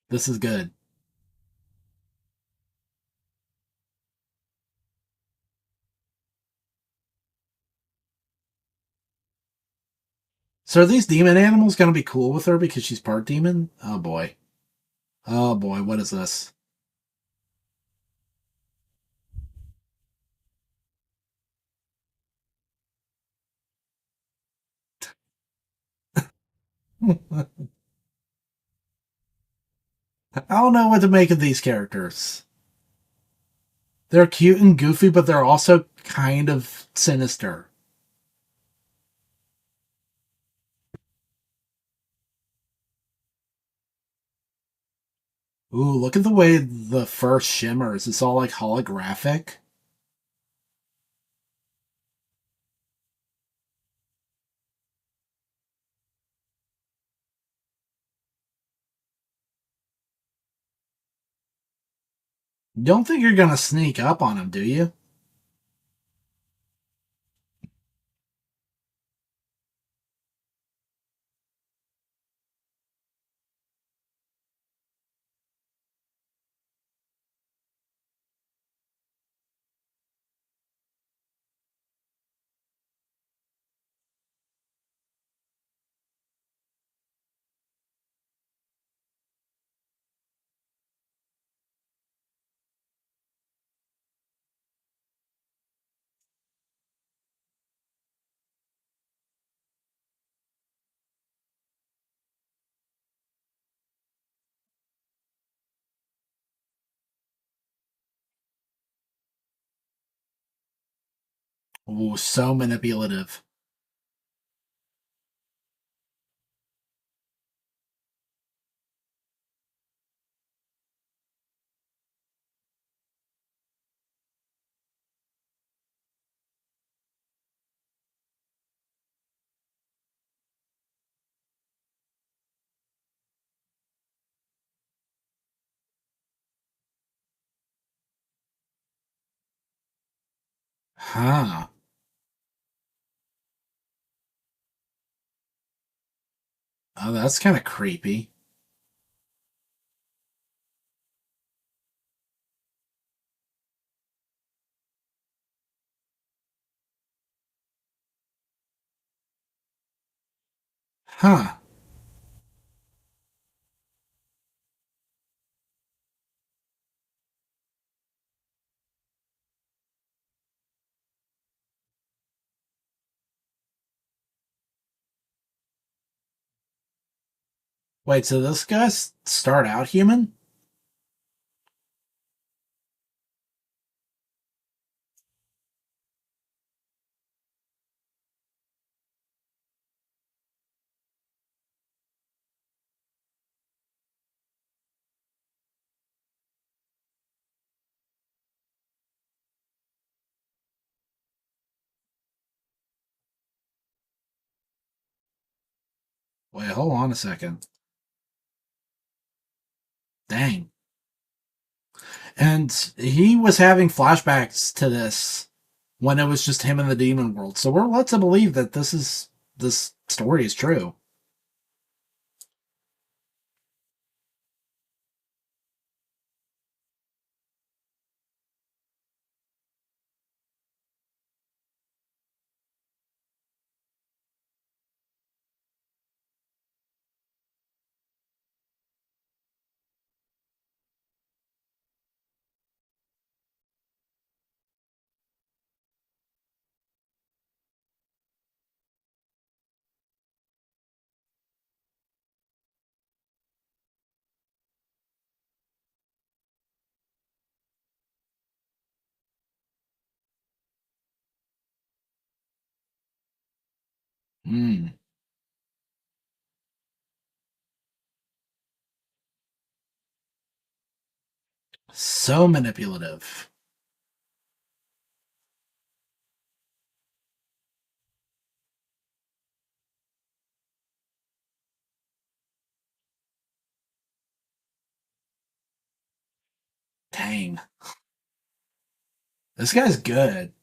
This is good. So are these demon animals going to be cool with her because she's part demon? Oh boy. Oh boy, what is this? I don't know what to make of these characters. They're cute and goofy, but they're also kind of sinister. Ooh, look at the way the fur shimmers. It's all like holographic. Don't think you're gonna sneak up on him, do you? Ooh, so manipulative. Huh. Oh, that's kind of creepy. Huh. Wait, so this guy start out human? Wait, hold on a second. Dang. And he was having flashbacks to this when it was just him in the demon world. So we're led to believe that this story is true. Mm. So manipulative. Dang. This guy's good.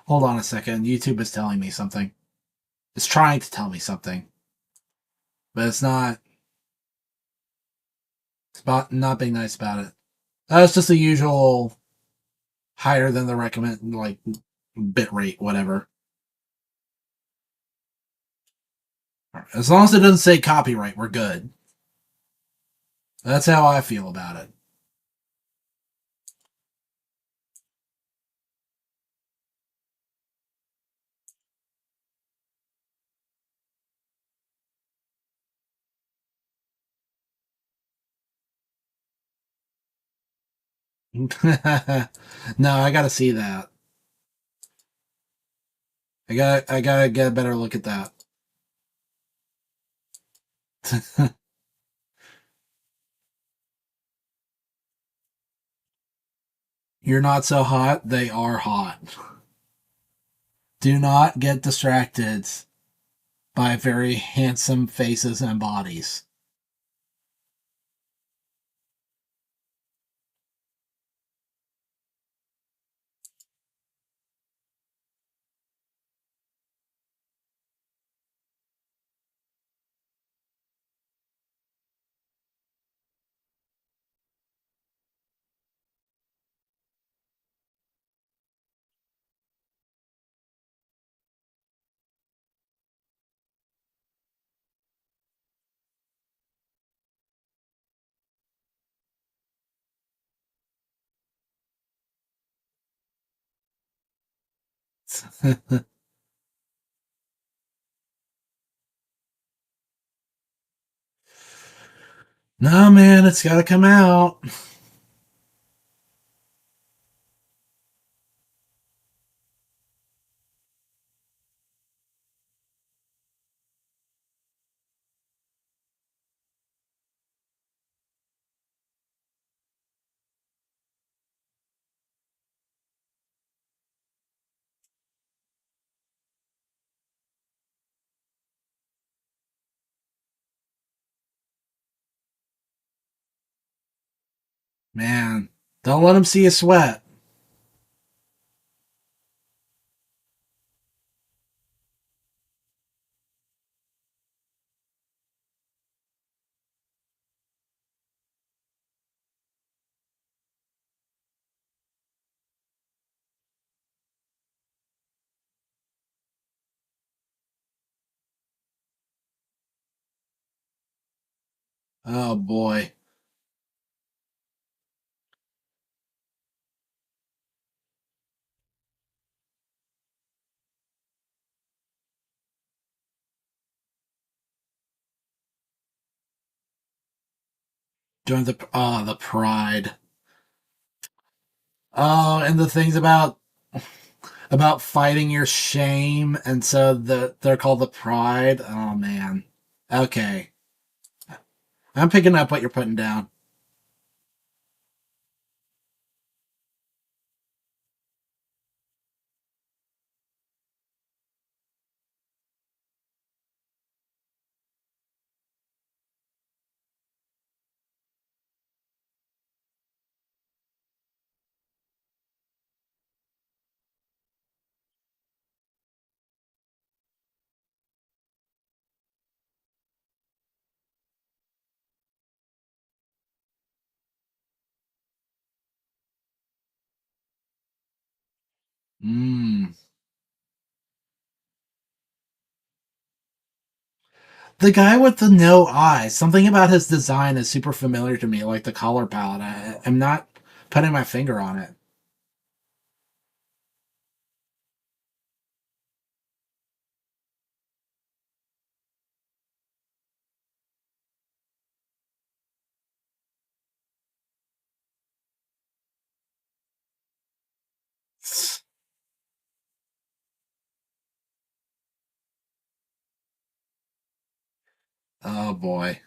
Hold on a second. YouTube is telling me something. It's trying to tell me something, but it's not. It's about not being nice about it. That's just the usual higher than the recommend like bit rate, whatever. As long as it doesn't say copyright, we're good. That's how I feel about it. No, I gotta see that. I gotta get a better look at that. You're not so hot, they are hot. Do not get distracted by very handsome faces and bodies. No, man, it's gotta come out. Man, don't let them see you sweat. Oh boy. Doing the pride. Oh, and the things about fighting your shame, and so they're called the pride. Oh man. Okay, I'm picking up what you're putting down. Mm. The guy with the no eyes. Something about his design is super familiar to me, like the color palette. I'm not putting my finger on it. Oh boy.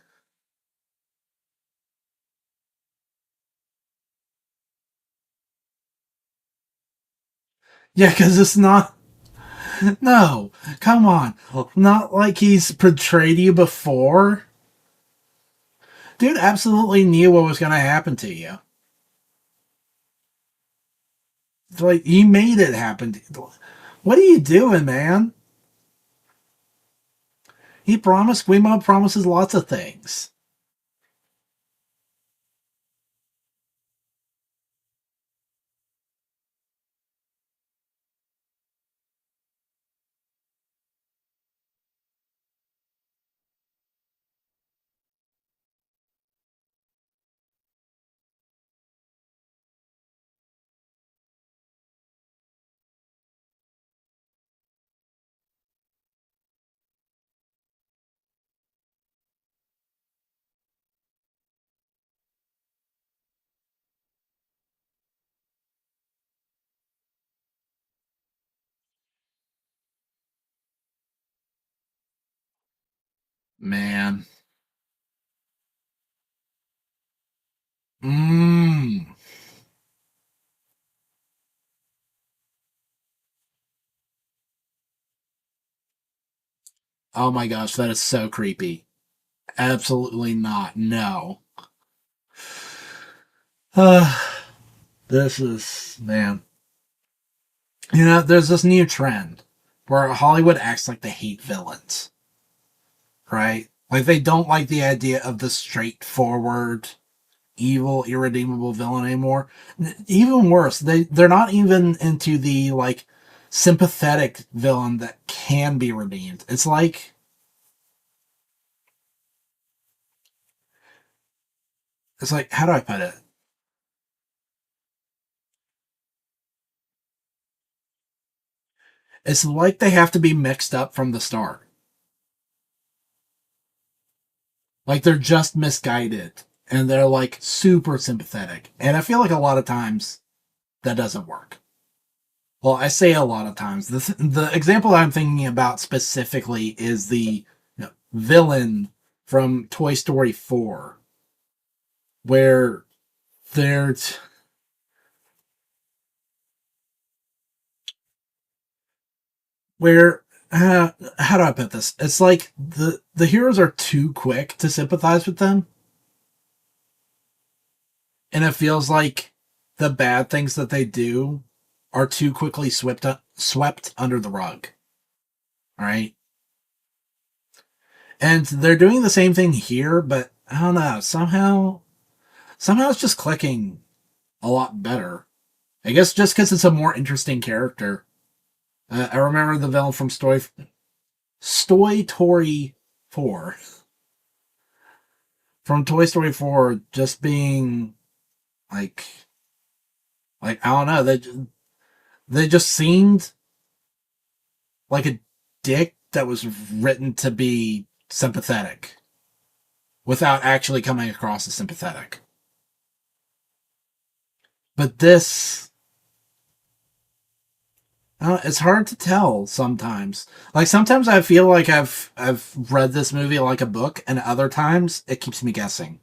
Yeah, because it's not. No, come on. Not like he's portrayed you before. Dude absolutely knew what was going to happen to you. Like, he made it happen. What are you doing, man? He promised, Guimo promises lots of things. Man. Mmm. Oh my gosh, that is so creepy. Absolutely not. No. Uh, this is, man. You know, there's this new trend where Hollywood acts like they hate villains, right? Like they don't like the idea of the straightforward, evil, irredeemable villain anymore. Even worse, they're not even into the like sympathetic villain that can be redeemed. It's like how do I put it? It's like they have to be mixed up from the start. Like they're just misguided and they're like super sympathetic. And I feel like a lot of times that doesn't work. Well, I say a lot of times. The example I'm thinking about specifically is the villain from Toy Story 4, where they're where how do I put this? It's like the heroes are too quick to sympathize with them, and it feels like the bad things that they do are too quickly swept under the rug. All right, and they're doing the same thing here, but I don't know. Somehow it's just clicking a lot better. I guess just because it's a more interesting character. I remember the villain from Story 4 from Toy Story 4 just being like I don't know, they just seemed like a dick that was written to be sympathetic without actually coming across as sympathetic. But this it's hard to tell sometimes. Like sometimes I feel like I've read this movie like a book, and other times it keeps me guessing.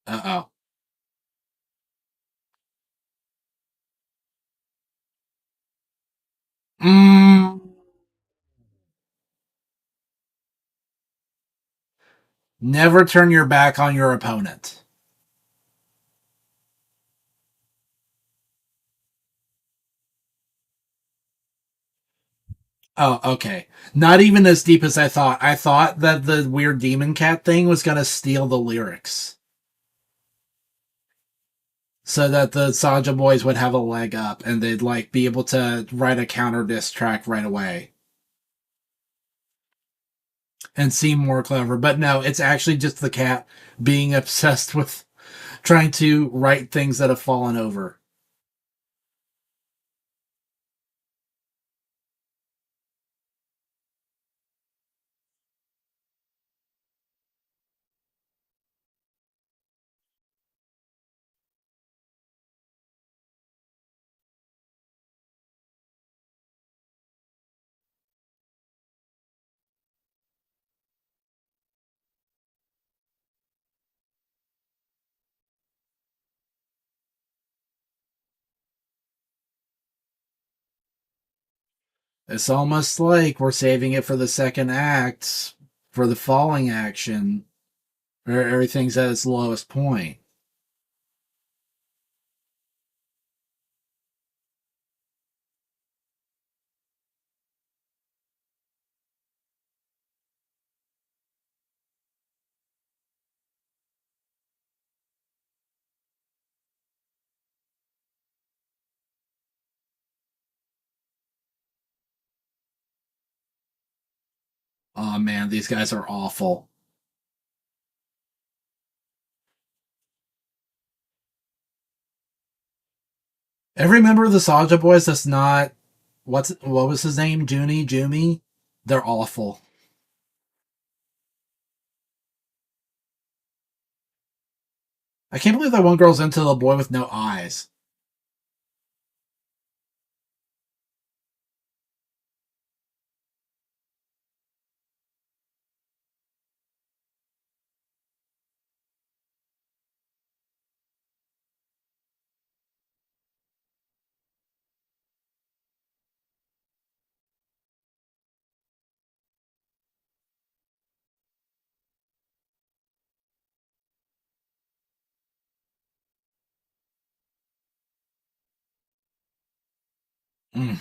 Uh oh. Mm, never turn your back on your opponent. Oh, okay. Not even as deep as I thought. I thought that the weird demon cat thing was gonna steal the lyrics so that the Saja boys would have a leg up and they'd like be able to write a counter diss track right away and seem more clever. But no, it's actually just the cat being obsessed with trying to write things that have fallen over. It's almost like we're saving it for the second act for the falling action where everything's at its lowest point. Oh man, these guys are awful. Every member of the Saja Boys that's not what was his name? Jumi? They're awful. I can't believe that one girl's into the boy with no eyes. Mm.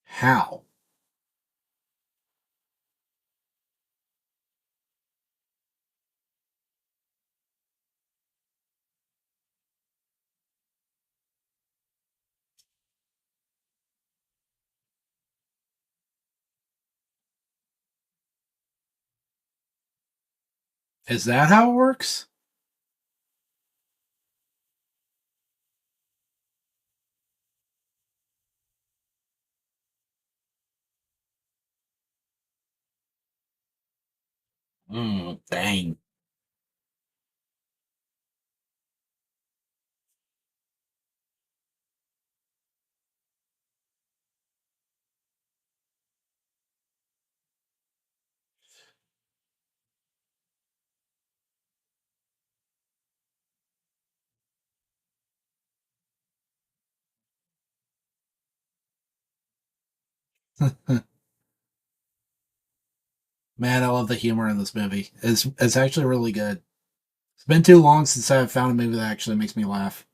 How? Is that how it works? Dang. Man, I love the humor in this movie. It's actually really good. It's been too long since I've found a movie that actually makes me laugh.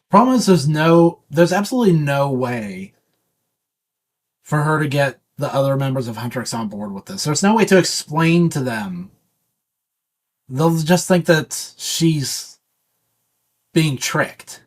Problem is, there's absolutely no way for her to get the other members of Hunter X on board with this. There's no way to explain to them. They'll just think that she's being tricked.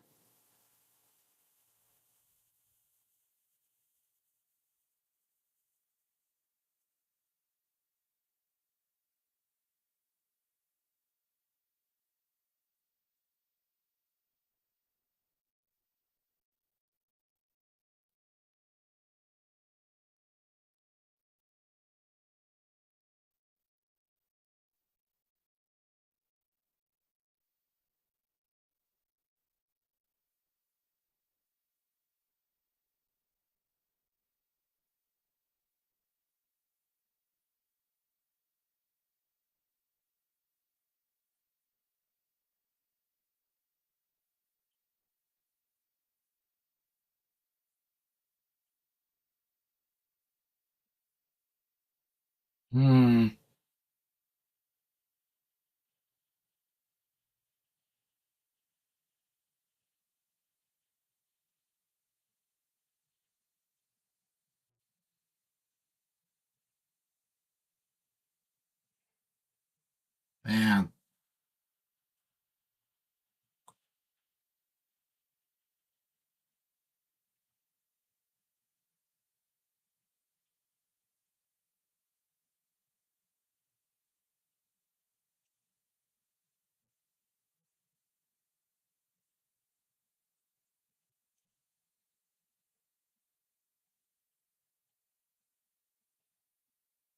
Hmm. Man.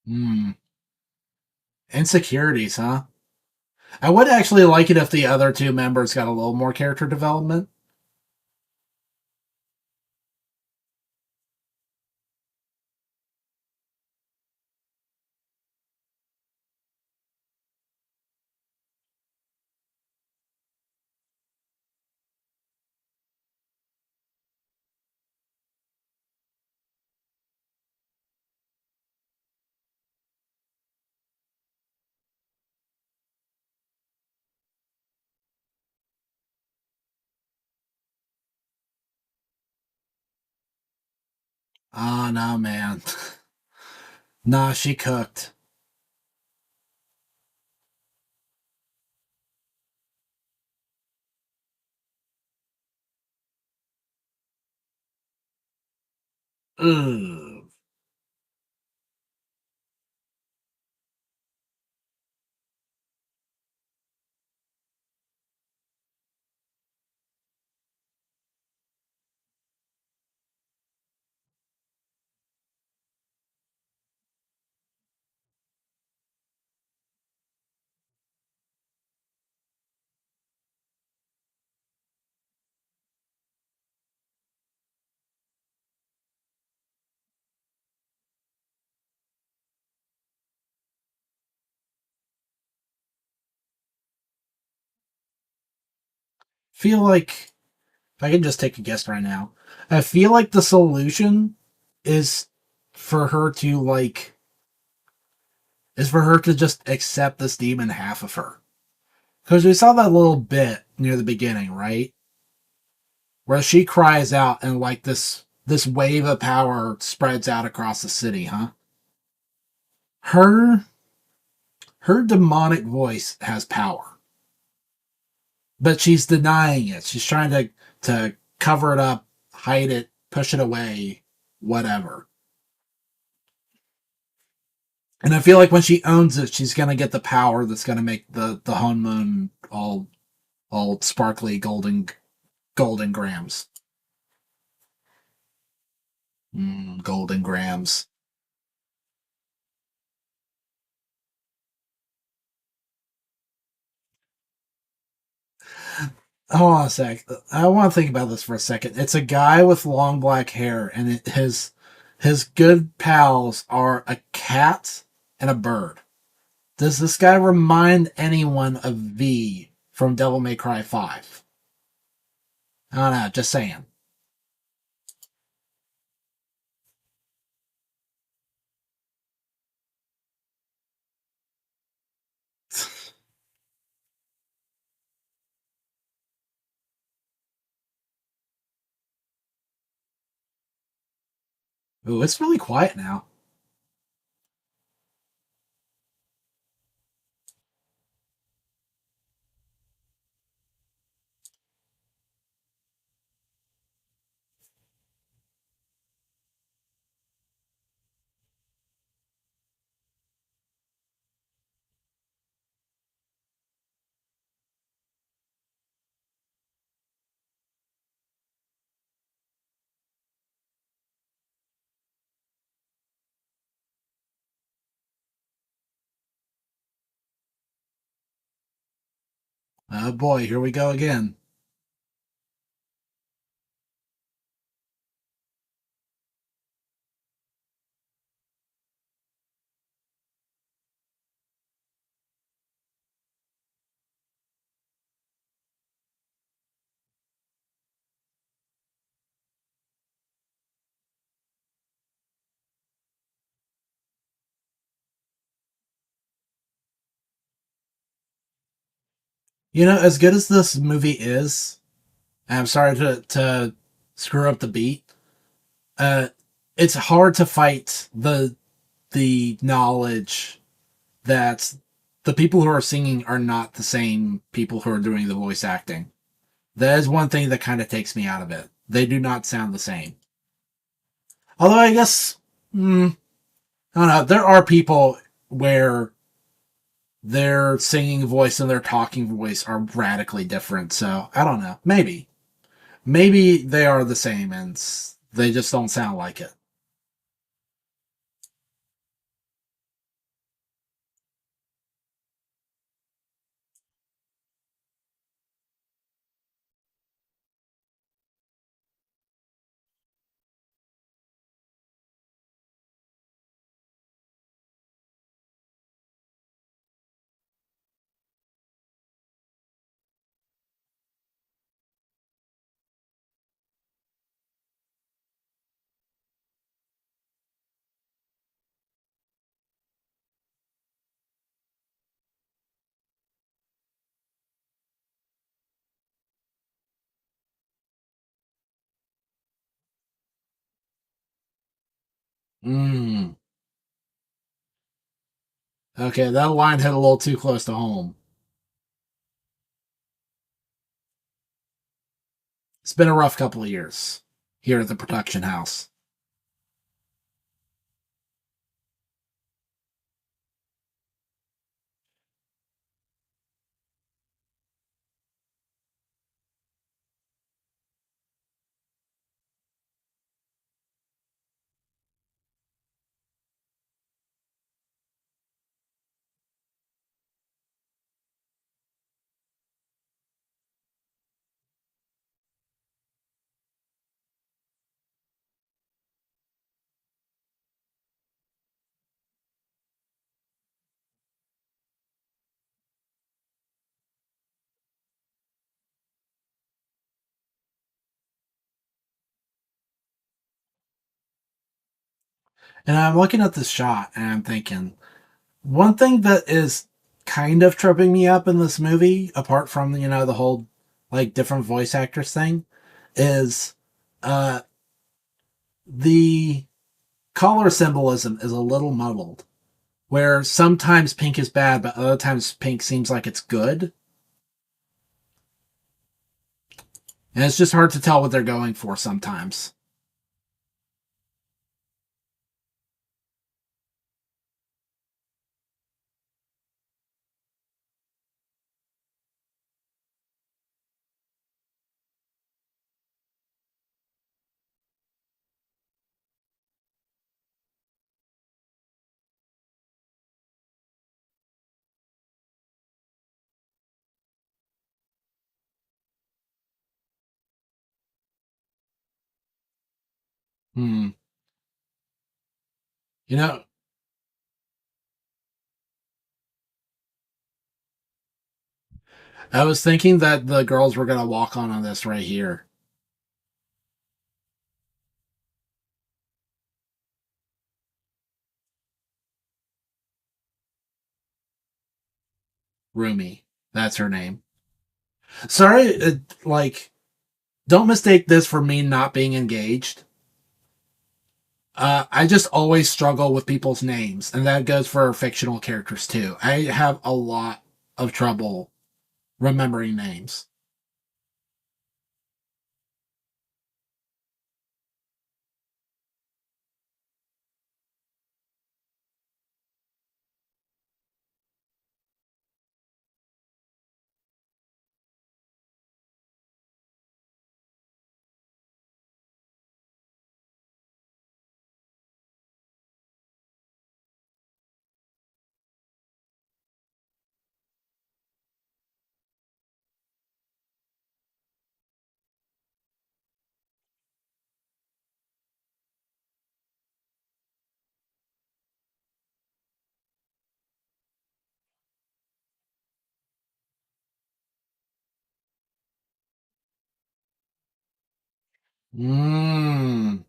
Hmm. Insecurities, huh? I would actually like it if the other two members got a little more character development. Ah, no, man. Nah, she cooked. Ugh. Feel like if I can just take a guess right now, I feel like the solution is for her to like is for her to just accept this demon half of her. Because we saw that little bit near the beginning, right? Where she cries out and like this wave of power spreads out across the city, huh? Her her demonic voice has power, but she's denying it. She's trying to cover it up, hide it, push it away, whatever. And I feel like when she owns it, she's gonna get the power that's gonna make the honeymoon all sparkly golden grams. Golden grams. Hold on a sec. I want to think about this for a second. It's a guy with long black hair, and his good pals are a cat and a bird. Does this guy remind anyone of V from Devil May Cry 5? I don't know, just saying. Ooh, it's really quiet now. Oh boy, here we go again. You know, as good as this movie is, and I'm sorry to screw up the beat. Uh, it's hard to fight the knowledge that the people who are singing are not the same people who are doing the voice acting. That is one thing that kind of takes me out of it. They do not sound the same. Although I guess, I don't know. There are people where their singing voice and their talking voice are radically different. So I don't know. Maybe they are the same and they just don't sound like it. Mm. Okay, that line hit a little too close to home. It's been a rough couple of years here at the production house. And I'm looking at this shot and I'm thinking, one thing that is kind of tripping me up in this movie, apart from, the whole like different voice actors thing, is uh the color symbolism is a little muddled. Where sometimes pink is bad, but other times pink seems like it's good. And it's just hard to tell what they're going for sometimes. Hmm. You know, I was thinking that the girls were going to walk on this right here. Rumi. That's her name. Sorry, like, don't mistake this for me not being engaged. I just always struggle with people's names, and that goes for fictional characters too. I have a lot of trouble remembering names. Mmm.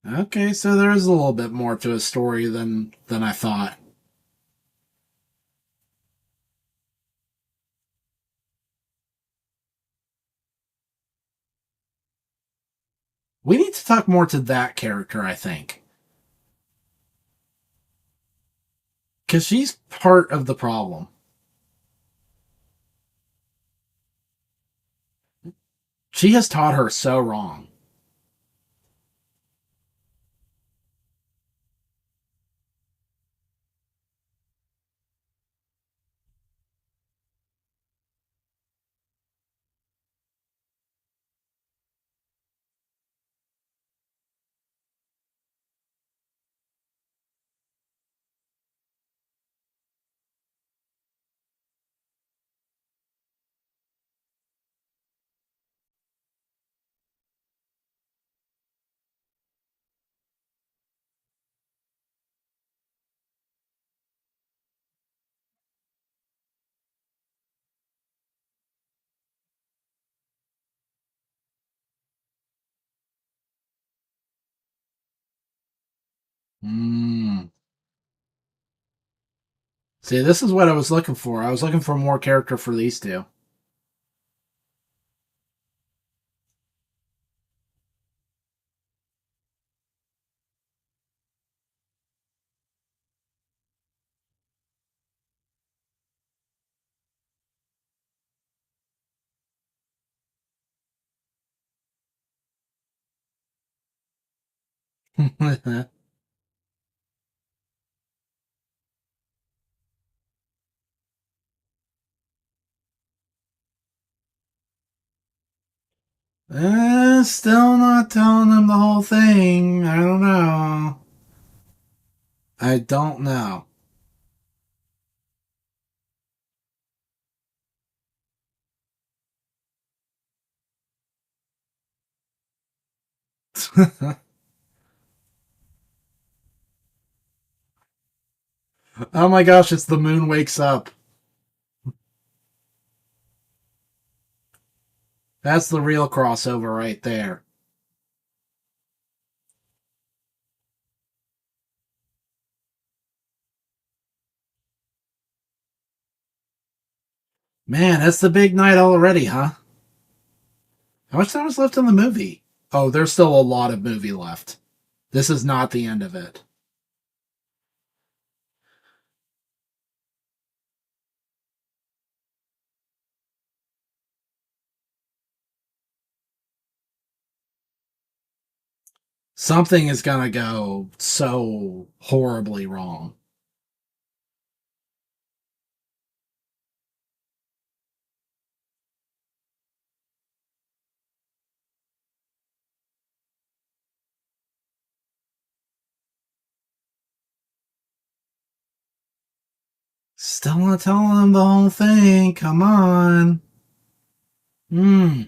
Okay, so there is a little bit more to a story than I thought. We need to talk more to that character, I think, because she's part of the problem. She has taught her so wrong. Mm. See, this is what I was looking for. I was looking for more character for these two. Still not telling them the whole thing. I don't know. I don't know. Oh my gosh, it's the moon wakes up. That's the real crossover right there. Man, that's the big night already, huh? How much time is left in the movie? Oh, there's still a lot of movie left. This is not the end of it. Something is gonna go so horribly wrong. Still not telling them the whole thing. Come on. Hmm.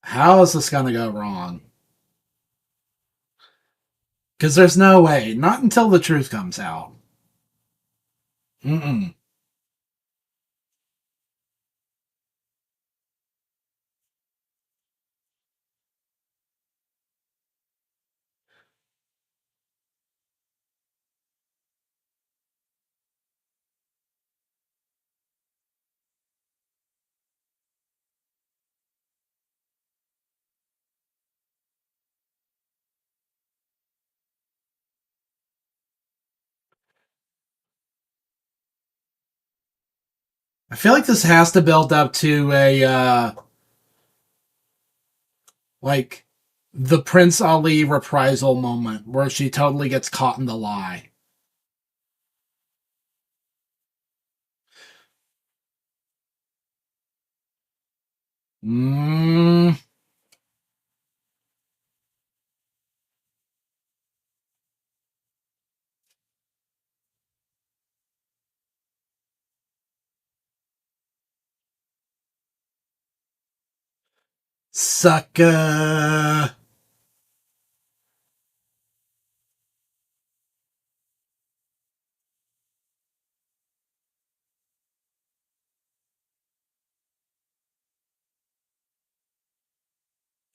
How is this gonna go wrong? Because there's no way. Not until the truth comes out. Mm-mm. I feel like this has to build up to a like the Prince Ali reprisal moment where she totally gets caught in the lie. Mm, Sucker.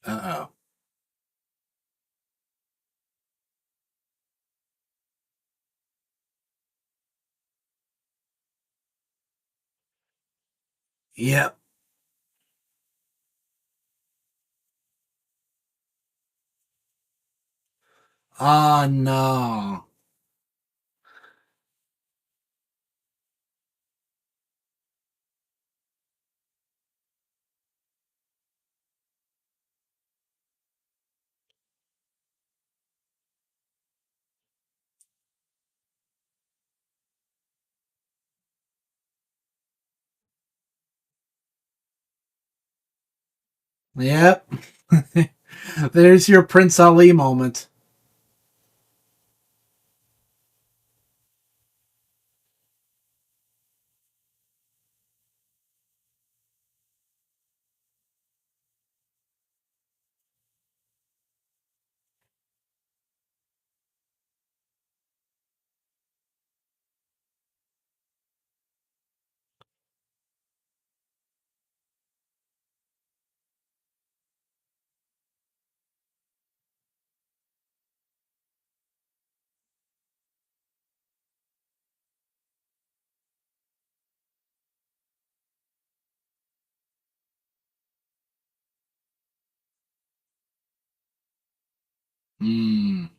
Uh oh. Yep. Oh no. Yep. There's your Prince Ali moment. Mm.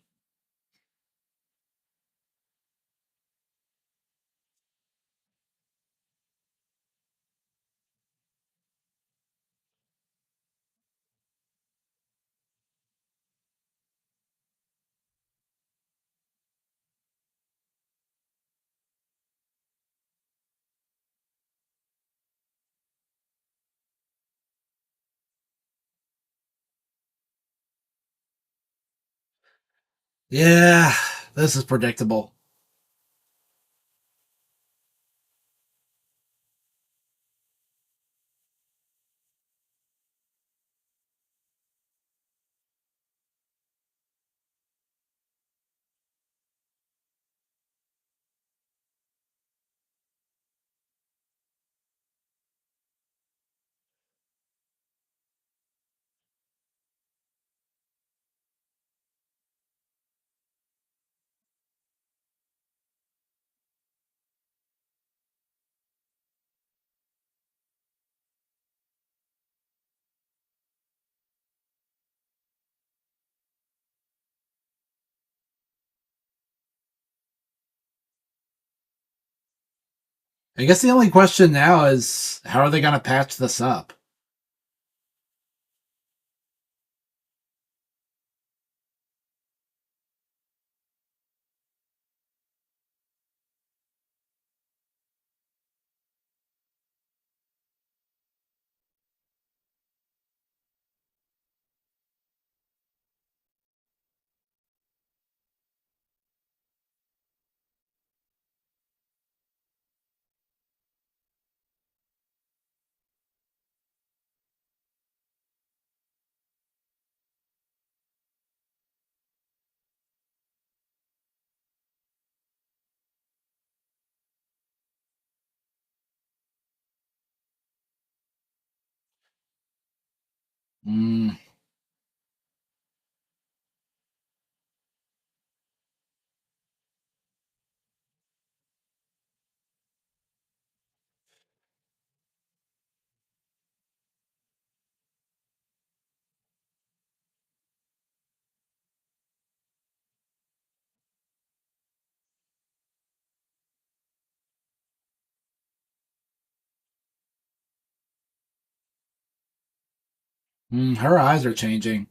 Yeah, this is predictable. I guess the only question now is how are they going to patch this up? Mm, her eyes are changing.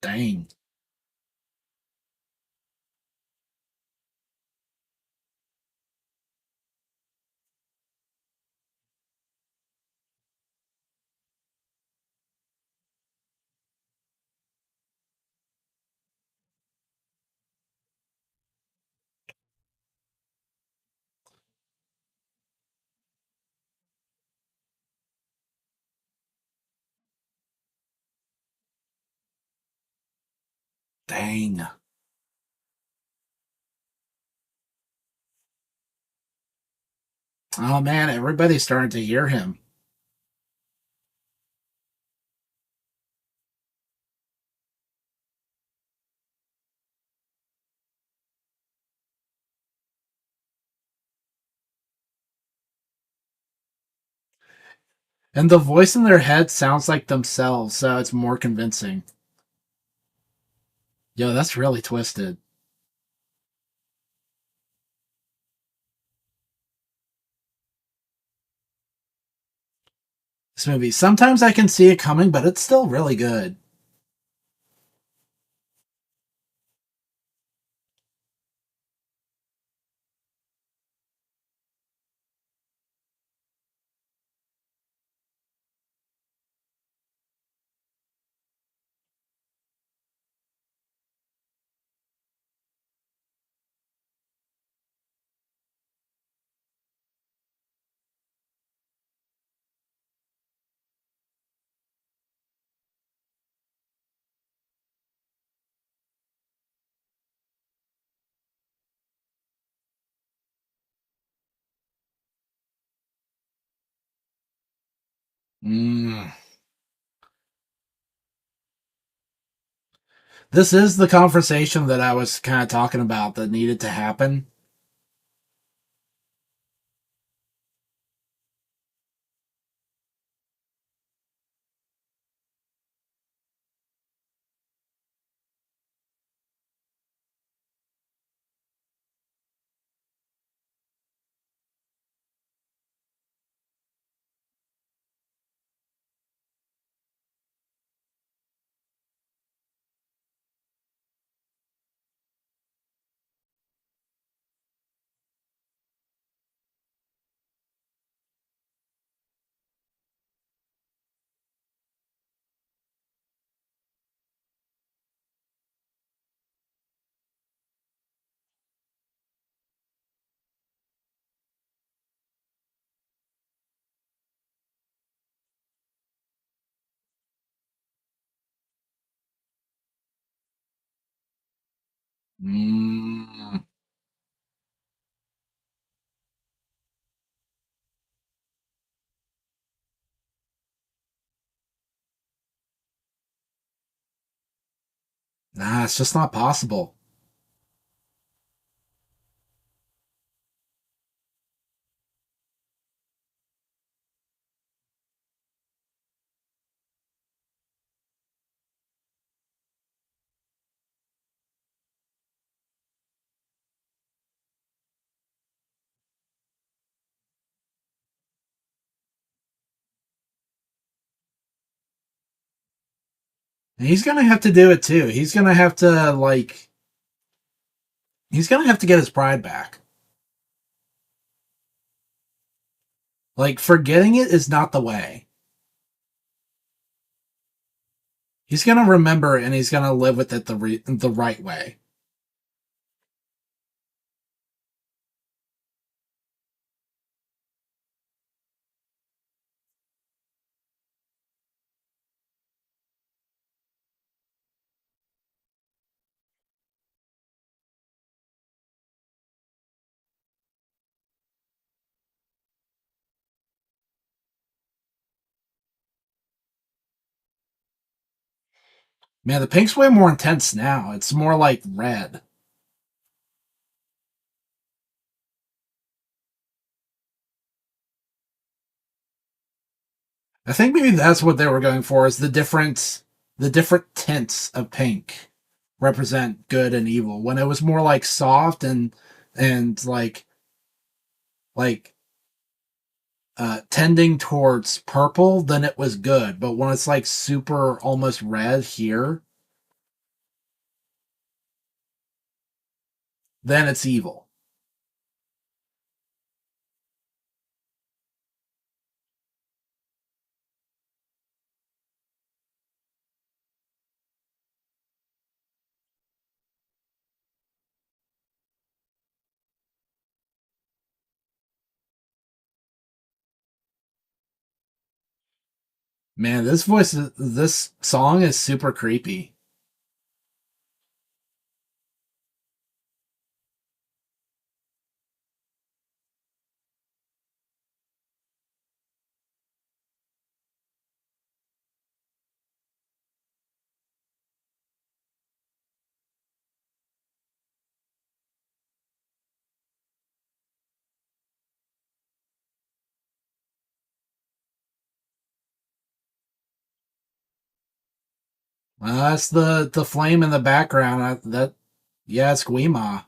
Dang. Dang. Oh man, everybody's starting to hear him. And the voice in their head sounds like themselves, so it's more convincing. Yo, that's really twisted. This movie. Sometimes I can see it coming, but it's still really good. Mm. This is the conversation that I was kind of talking about that needed to happen. Mm. Nah, it's just not possible. And he's gonna have to do it too. He's gonna have to get his pride back. Like forgetting it is not the way. He's gonna remember and he's gonna live with it the right way. Man, the pink's way more intense now. It's more like red. I think maybe that's what they were going for is the different tints of pink represent good and evil. When it was more like soft and like tending towards purple, then it was good. But when it's like super almost red here, then it's evil. Man, this song is super creepy. That's the flame in the background. That yeah, it's Guima.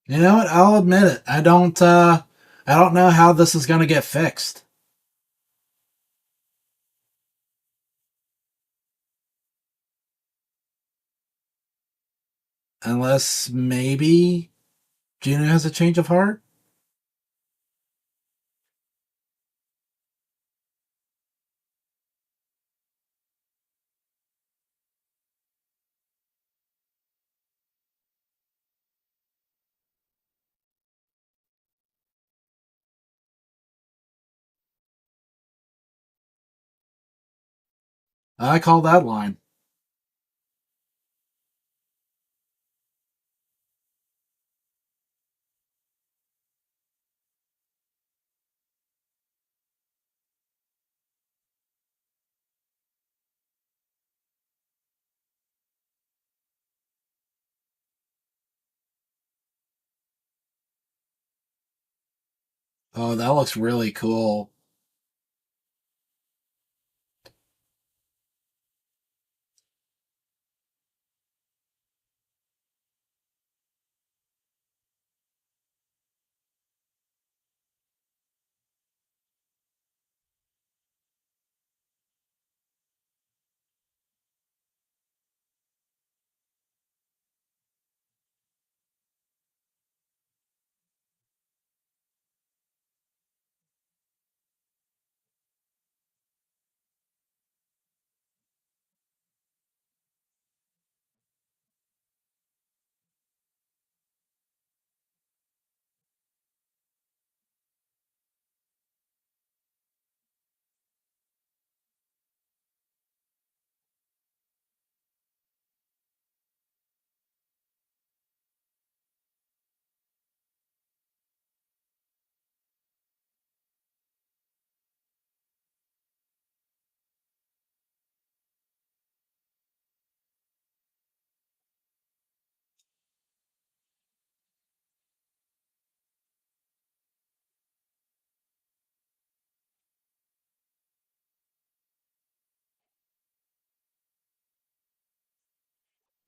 You know what? I'll admit it. I don't know how this is gonna get fixed. Unless maybe Juno has a change of heart. I call that line. Oh, that looks really cool.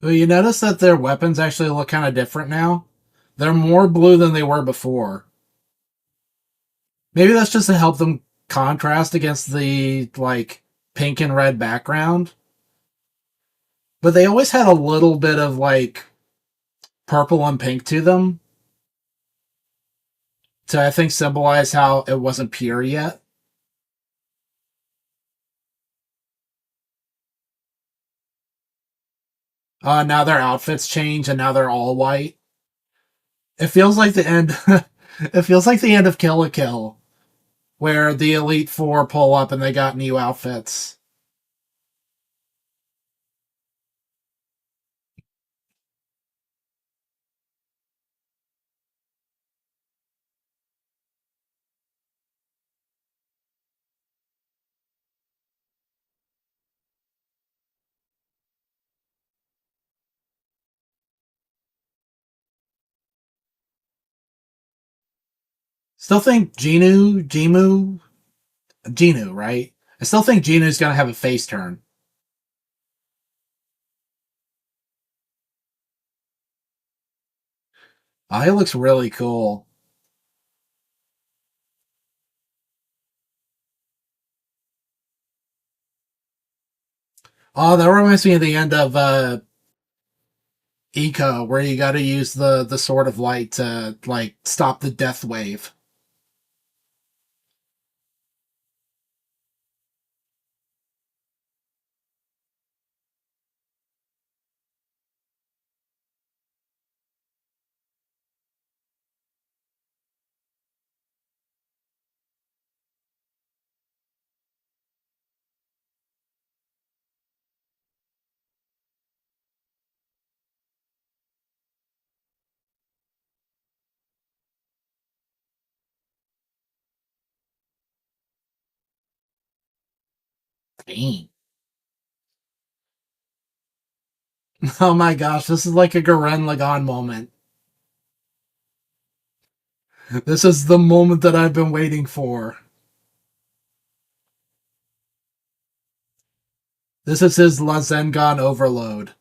Well, you notice that their weapons actually look kind of different now. They're more blue than they were before. Maybe that's just to help them contrast against the like pink and red background. But they always had a little bit of like purple and pink to them to I think symbolize how it wasn't pure yet. Now their outfits change and now they're all white. It feels like the end. It feels like the end of Kill la Kill, where the Elite Four pull up and they got new outfits. Still think Genu, right? I still think Genu's gonna have a face turn. Oh, he looks really cool. Oh, that reminds me of the end of Eco, where you got to use the sword of light to like stop the death wave. Dang. Oh my gosh, this is like a Gurren Lagann moment. This is the moment that I've been waiting for. This is his Lazengon overload.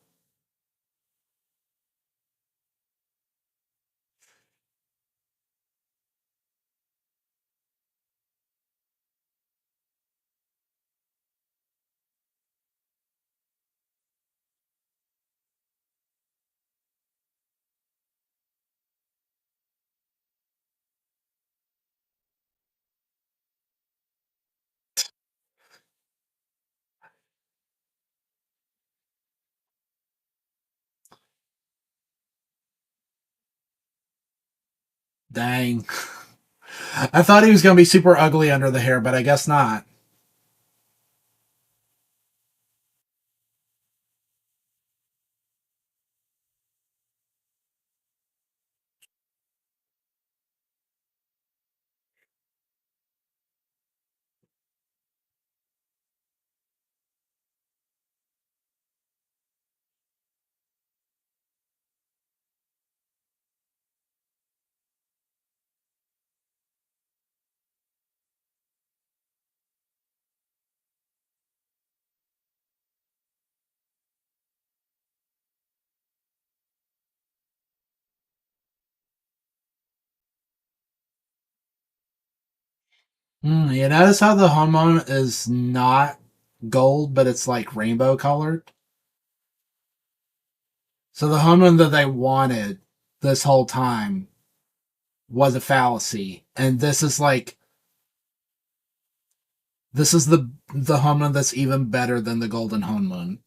Dang. I thought he was going to be super ugly under the hair, but I guess not. You notice how the hormone is not gold, but it's like rainbow colored? So the hormone that they wanted this whole time was a fallacy. And this is the hormone that's even better than the golden hormone.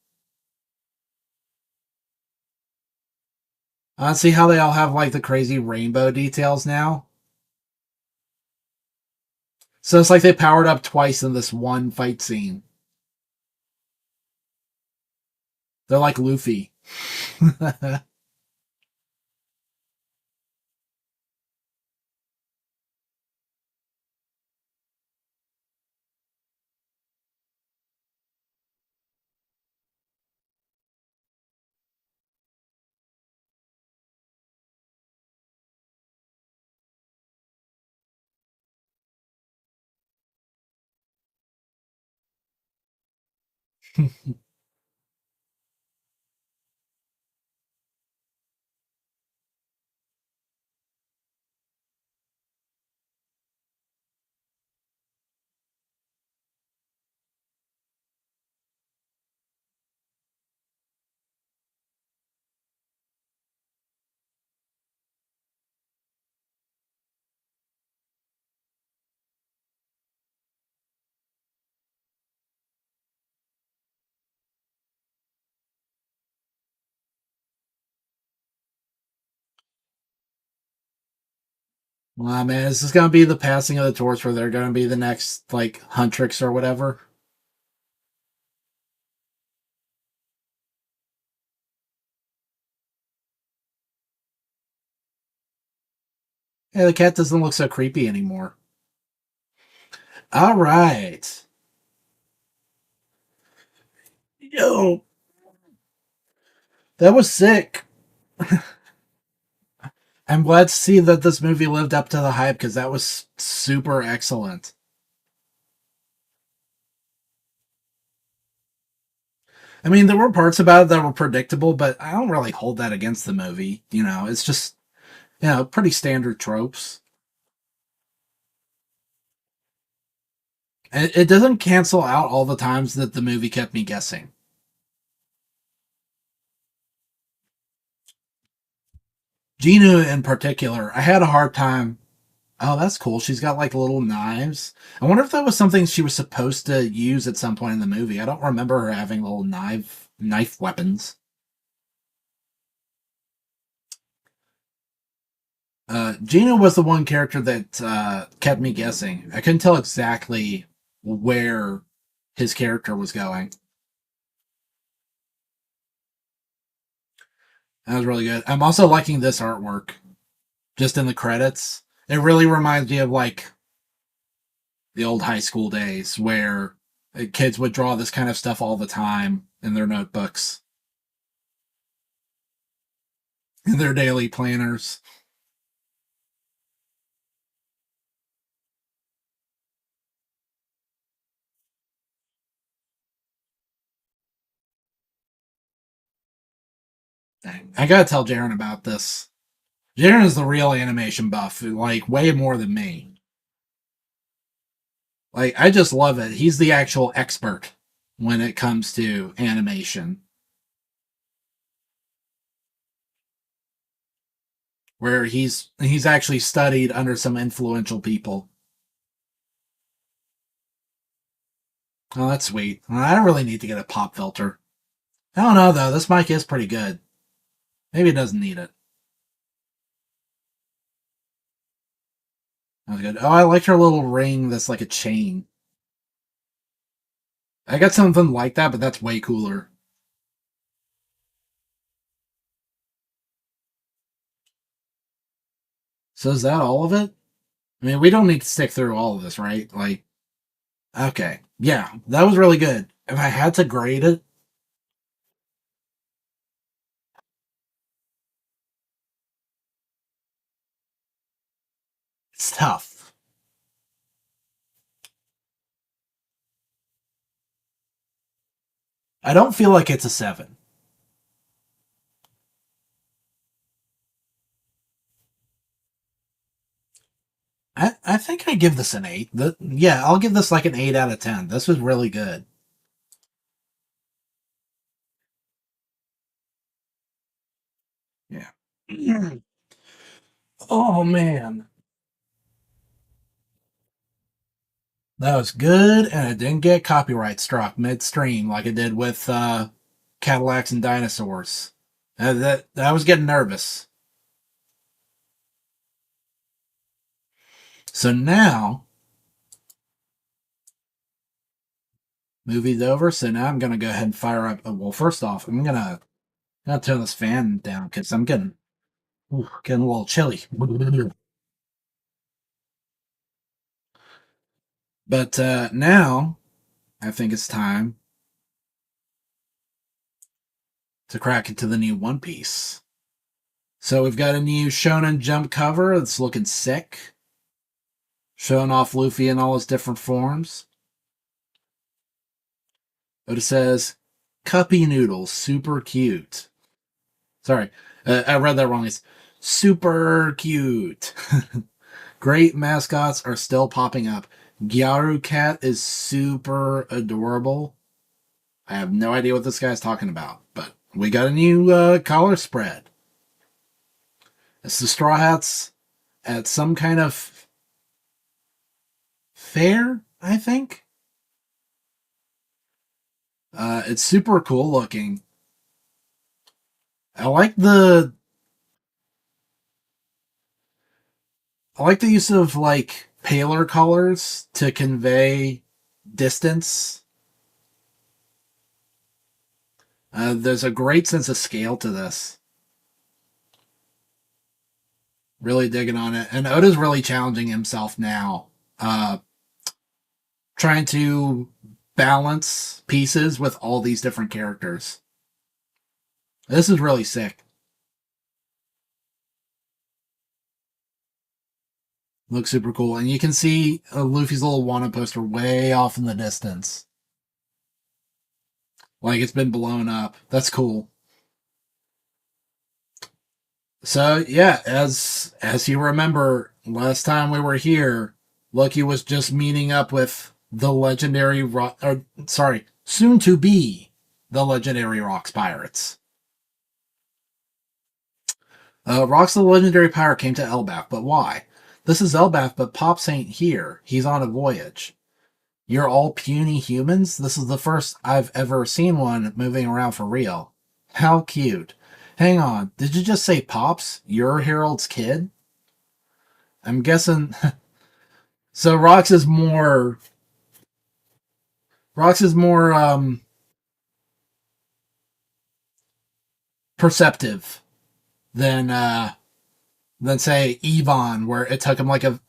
See how they all have like the crazy rainbow details now? So it's like they powered up twice in this one fight scene. They're like Luffy. Wow, man, is this gonna be the passing of the torch where they're gonna be the next like Huntrix or whatever? Yeah, the cat doesn't look so creepy anymore. All right. Yo, that was sick. I'm glad to see that this movie lived up to the hype because that was super excellent. I mean, there were parts about it that were predictable, but I don't really hold that against the movie. It's just, pretty standard tropes. It doesn't cancel out all the times that the movie kept me guessing. Gina in particular, I had a hard time. Oh, that's cool. She's got like little knives. I wonder if that was something she was supposed to use at some point in the movie. I don't remember her having little knife weapons. Gina was the one character that kept me guessing. I couldn't tell exactly where his character was going. That was really good. I'm also liking this artwork just in the credits. It really reminds me of like the old high school days where kids would draw this kind of stuff all the time in their notebooks, in their daily planners. Dang. I gotta tell Jaren about this. Jaren is the real animation buff, like way more than me. Like, I just love it. He's the actual expert when it comes to animation, where he's actually studied under some influential people. Oh, that's sweet. I don't really need to get a pop filter. I don't know though. This mic is pretty good. Maybe it doesn't need it. That was good. Oh, I liked her little ring that's like a chain. I got something like that, but that's way cooler. So is that all of it? I mean, we don't need to stick through all of this, right? Like, okay. Yeah, that was really good. If I had to grade it, it's tough. I don't feel like it's a 7. I think I give this an 8. Yeah, I'll give this like an 8 out of 10. This was really good. Yeah. Oh, man. That was good, and it didn't get copyright struck midstream like it did with Cadillacs and Dinosaurs. That I was getting nervous. So now, movie's over. So now I'm gonna go ahead and fire up. Well, first off, I'm gonna turn this fan down because I'm getting a little chilly. But now I think it's time to crack into the new One Piece. So we've got a new Shonen Jump cover that's looking sick, showing off Luffy in all his different forms. But it says Cuppy Noodles, super cute. Sorry, I read that wrong. It's super cute. Great mascots are still popping up. Gyaru Cat is super adorable. I have no idea what this guy's talking about, but we got a new collar spread. It's the Straw Hats at some kind of fair, I think. It's super cool looking. I like the I like the use of like paler colors to convey distance. There's a great sense of scale to this. Really digging on it. And Oda's really challenging himself now. Trying to balance pieces with all these different characters. This is really sick. Looks super cool. And you can see Luffy's little Wanna poster way off in the distance. Like it's been blown up. That's cool. So yeah, as you remember, last time we were here, Lucky was just meeting up with the legendary rock, or sorry, soon to be the legendary Rocks pirates. Rocks the legendary pirate came to Elbaf, but why? This is Elbaf, but Pops ain't here. He's on a voyage. You're all puny humans? This is the first I've ever seen one moving around for real. How cute. Hang on, did you just say Pops? You're Harold's kid? I'm guessing. So Rox is more perceptive than say Yvonne, where it took him like a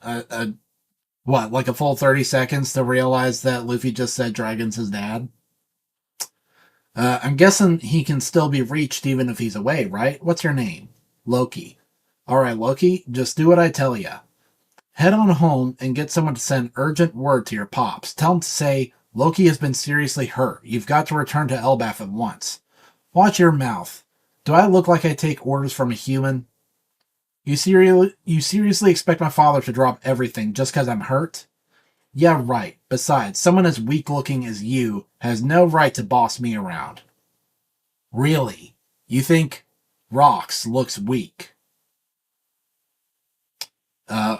what, like a full 30 seconds to realize that Luffy just said Dragon's his dad. I'm guessing he can still be reached even if he's away, right? What's your name? Loki. Alright, Loki, just do what I tell ya. Head on home and get someone to send urgent word to your pops. Tell him to say, Loki has been seriously hurt. You've got to return to Elbaf at once. Watch your mouth. Do I look like I take orders from a human? You seriously expect my father to drop everything just because I'm hurt? Yeah, right. Besides, someone as weak looking as you has no right to boss me around. Really? You think Rox looks weak? Uh,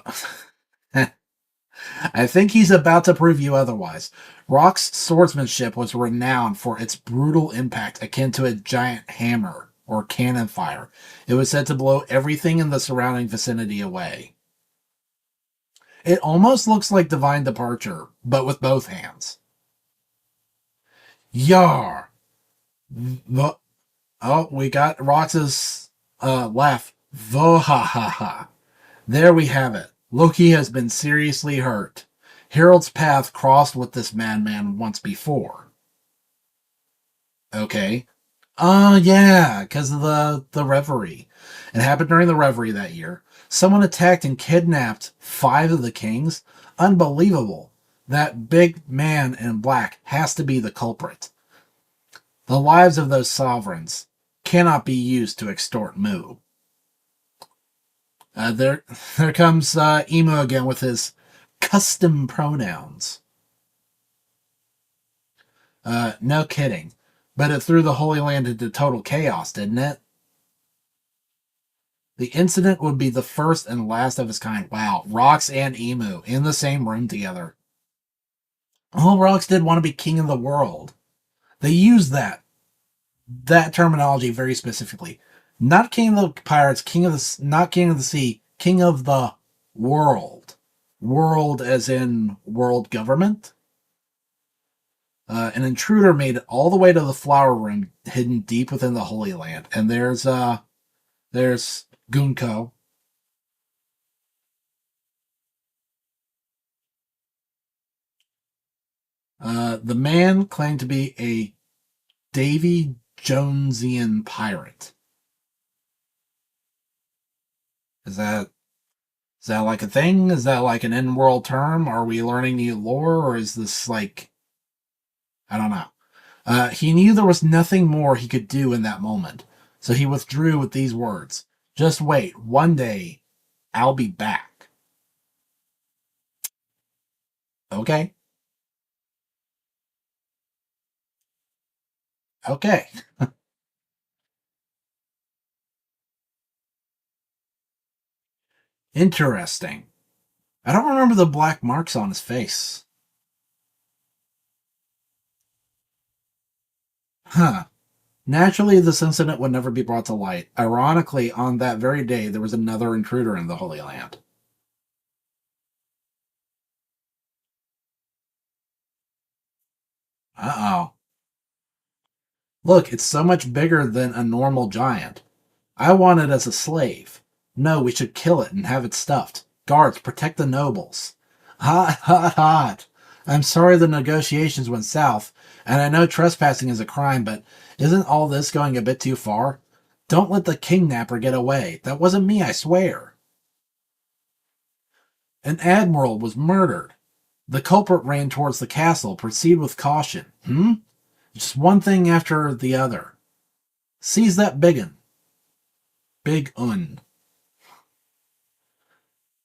I think he's about to prove you otherwise. Rock's swordsmanship was renowned for its brutal impact, akin to a giant hammer or cannon fire. It was said to blow everything in the surrounding vicinity away. It almost looks like Divine Departure, but with both hands. Yar! The, oh, we got Rox's laugh. Vohahaha. There we have it. Loki has been seriously hurt. Harold's path crossed with this madman once before. Okay. Yeah, because of the reverie. It happened during the reverie that year. Someone attacked and kidnapped 5 of the kings. Unbelievable. That big man in black has to be the culprit. The lives of those sovereigns cannot be used to extort Mu. There comes Emu again with his custom pronouns. No kidding. But it threw the Holy Land into total chaos, didn't it? The incident would be the first and last of its kind. Wow, Rox and Emu in the same room together. Oh, Rox did want to be king of the world. They used that terminology very specifically. Not king of the pirates, not king of the sea, king of the world. World as in world government. An intruder made it all the way to the flower room, hidden deep within the Holy Land. And there's Gunko. The man claimed to be a Davy Jonesian pirate. Is that is that like a thing? Is that like an in-world term? Are we learning new lore, or is this like, I don't know? He knew there was nothing more he could do in that moment, so he withdrew with these words: "Just wait. One day, I'll be back." Okay, okay, interesting. I don't remember the black marks on his face. Huh. Naturally, this incident would never be brought to light. Ironically, on that very day, there was another intruder in the Holy Land. Uh-oh. Look, it's so much bigger than a normal giant. I want it as a slave. No, we should kill it and have it stuffed. Guards, protect the nobles. Hot, hot, hot. I'm sorry the negotiations went south, and I know trespassing is a crime, but isn't all this going a bit too far? Don't let the kidnapper get away. That wasn't me, I swear. An admiral was murdered. The culprit ran towards the castle. Proceed with caution. Just one thing after the other. Seize that biggin. Big un.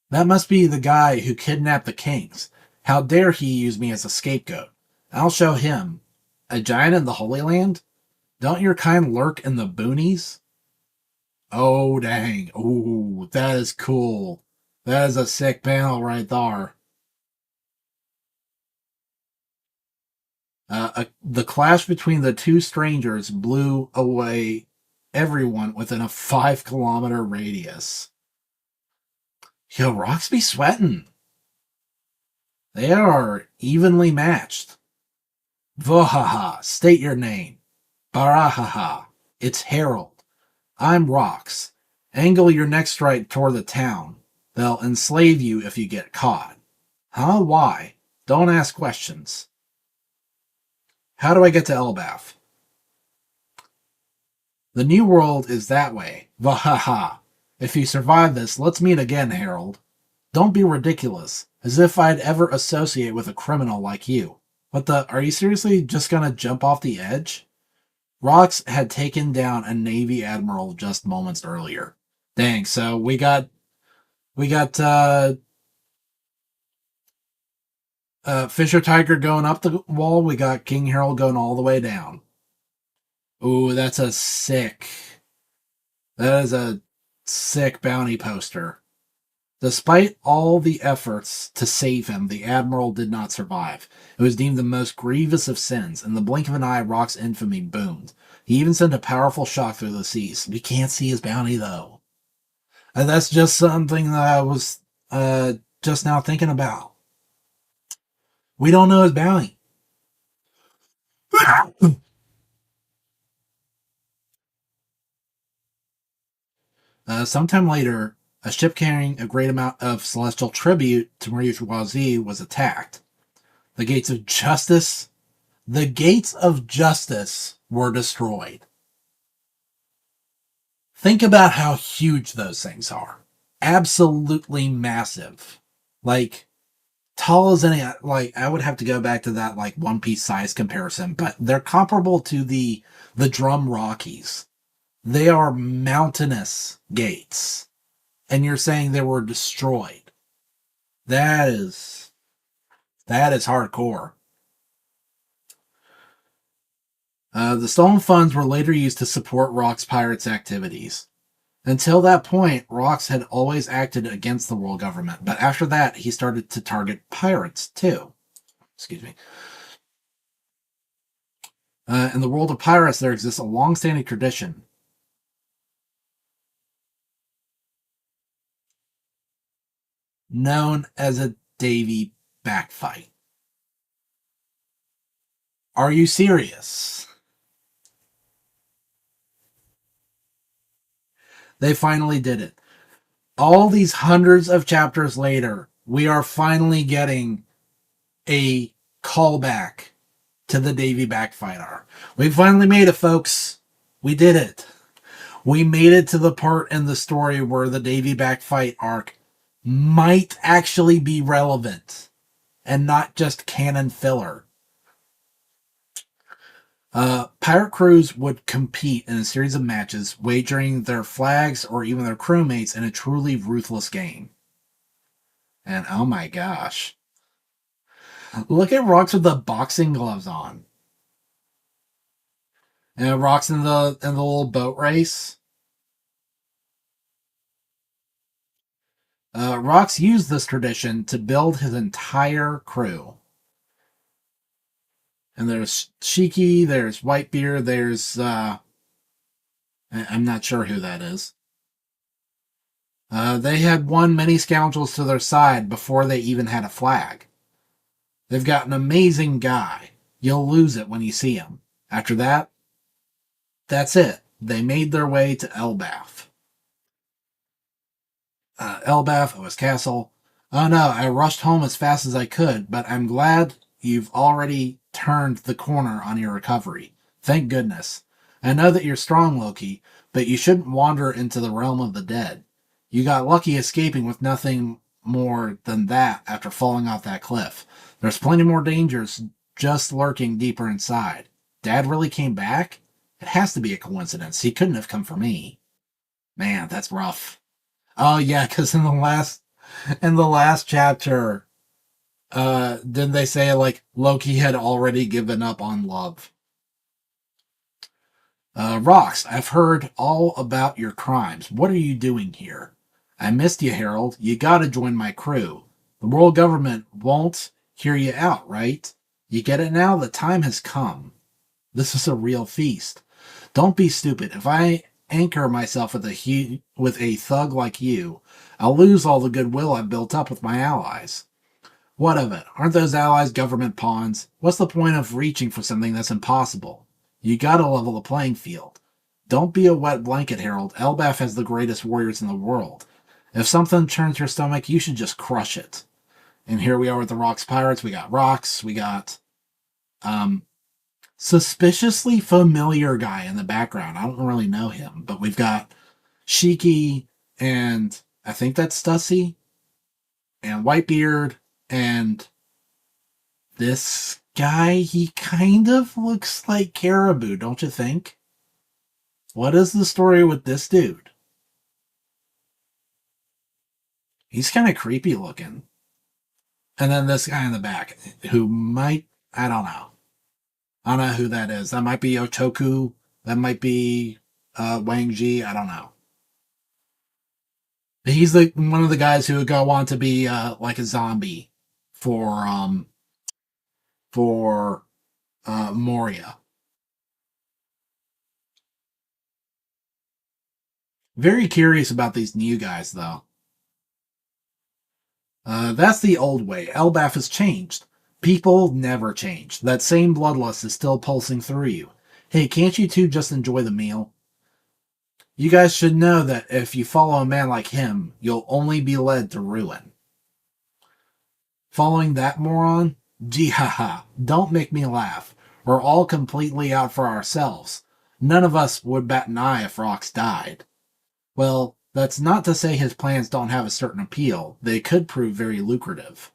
That must be the guy who kidnapped the kings. How dare he use me as a scapegoat? I'll show him. A giant in the Holy Land? Don't your kind lurk in the boonies? Oh, dang. Ooh, that is cool. That is a sick panel right there. The clash between the two strangers blew away everyone within a 5 kilometer radius. Yo, rocks be sweating. They are evenly matched. Vohaha, state your name. Barahaha, it's Harold. I'm Rocks. Angle your next strike toward the town. They'll enslave you if you get caught. Huh? Why? Don't ask questions. How do I get to Elbaf? The new world is that way. Vahaha. If you survive this, let's meet again, Harold. Don't be ridiculous, as if I'd ever associate with a criminal like you. What the? Are you seriously just gonna jump off the edge? Rox had taken down a Navy admiral just moments earlier. Dang, so we got Fisher Tiger going up the wall. We got King Harold going all the way down. Ooh, that is a sick bounty poster. Despite all the efforts to save him, the Admiral did not survive. It was deemed the most grievous of sins. In the blink of an eye, Rock's infamy boomed. He even sent a powerful shock through the seas. We can't see his bounty, though. And that's just something that I was just now thinking about. We don't know his bounty. Sometime later, a ship carrying a great amount of celestial tribute to Marie-Choisie was attacked. The gates of justice were destroyed. Think about how huge those things are. Absolutely massive. Like, tall as any, like, I would have to go back to that, like, One Piece size comparison, but they're comparable to the Drum Rockies. They are mountainous gates. And you're saying they were destroyed. That is hardcore. The stolen funds were later used to support Rock's pirates' activities. Until that point, Rox had always acted against the world government, but after that, he started to target pirates, too. Excuse me. In the world of pirates, there exists a long-standing tradition. Known as a Davy backfight. Are you serious? They finally did it. All these hundreds of chapters later, we are finally getting a callback to the Davy backfighter. We finally made it, folks. We did it. We made it to the part in the story where the Davy backfight arc might actually be relevant and not just canon filler. Pirate crews would compete in a series of matches, wagering their flags or even their crewmates in a truly ruthless game. And oh my gosh. Look at Rox with the boxing gloves on. And Rox in the little boat race. Rox used this tradition to build his entire crew. And there's Shiki, there's Whitebeard, there's I'm not sure who that is. They had won many scoundrels to their side before they even had a flag. They've got an amazing guy. You'll lose it when you see him. After that, that's it. They made their way to Elbaf. Elbaf, O's Castle. Oh no, I rushed home as fast as I could, but I'm glad you've already turned the corner on your recovery. Thank goodness. I know that you're strong, Loki, but you shouldn't wander into the realm of the dead. You got lucky escaping with nothing more than that after falling off that cliff. There's plenty more dangers just lurking deeper inside. Dad really came back? It has to be a coincidence. He couldn't have come for me. Man, that's rough. Oh yeah, because in the last chapter, didn't they say like Loki had already given up on love? Rox, I've heard all about your crimes. What are you doing here? I missed you, Harold. You gotta join my crew. The world government won't hear you out, right? You get it now? The time has come. This is a real feast. Don't be stupid. If I anchor myself with a thug like you, I'll lose all the goodwill I've built up with my allies. What of it? Aren't those allies government pawns? What's the point of reaching for something that's impossible? You gotta level the playing field. Don't be a wet blanket, Harold. Elbaf has the greatest warriors in the world. If something turns your stomach, you should just crush it. And here we are with the Rocks Pirates. We got Rocks. We got um suspiciously familiar guy in the background. I don't really know him, but we've got Shiki and I think that's Stussy and Whitebeard and this guy. He kind of looks like Caribou, don't you think? What is the story with this dude? He's kind of creepy looking. And then this guy in the back who might, I don't know. I don't know who that is. That might be Ochoku. That might be Wang Ji. I don't know. He's the one of the guys who would go on to be like a zombie for for Moria. Very curious about these new guys though. That's the old way. Elbaf has changed. People never change. That same bloodlust is still pulsing through you. Hey, can't you two just enjoy the meal? You guys should know that if you follow a man like him, you'll only be led to ruin. Following that moron? Gee ha ha. Don't make me laugh. We're all completely out for ourselves. None of us would bat an eye if Rox died. Well, that's not to say his plans don't have a certain appeal. They could prove very lucrative.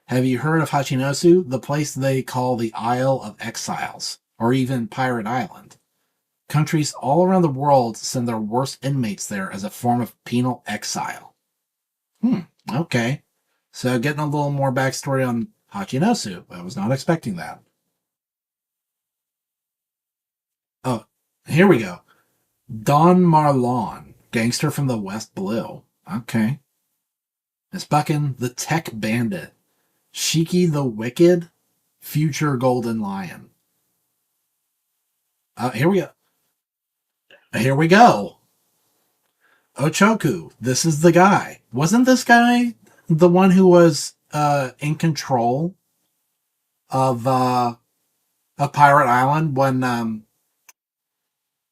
Have you heard of Hachinosu, the place they call the Isle of Exiles, or even Pirate Island? Countries all around the world send their worst inmates there as a form of penal exile. Okay. So getting a little more backstory on Hachinosu. I was not expecting that. Oh, here we go. Don Marlon, gangster from the West Blue. Okay. Miss Buckin, the Tech Bandit. Shiki the Wicked, future Golden Lion. Here we go. Here we go. Ochoku, this is the guy. Wasn't this guy the one who was in control of Pirate Island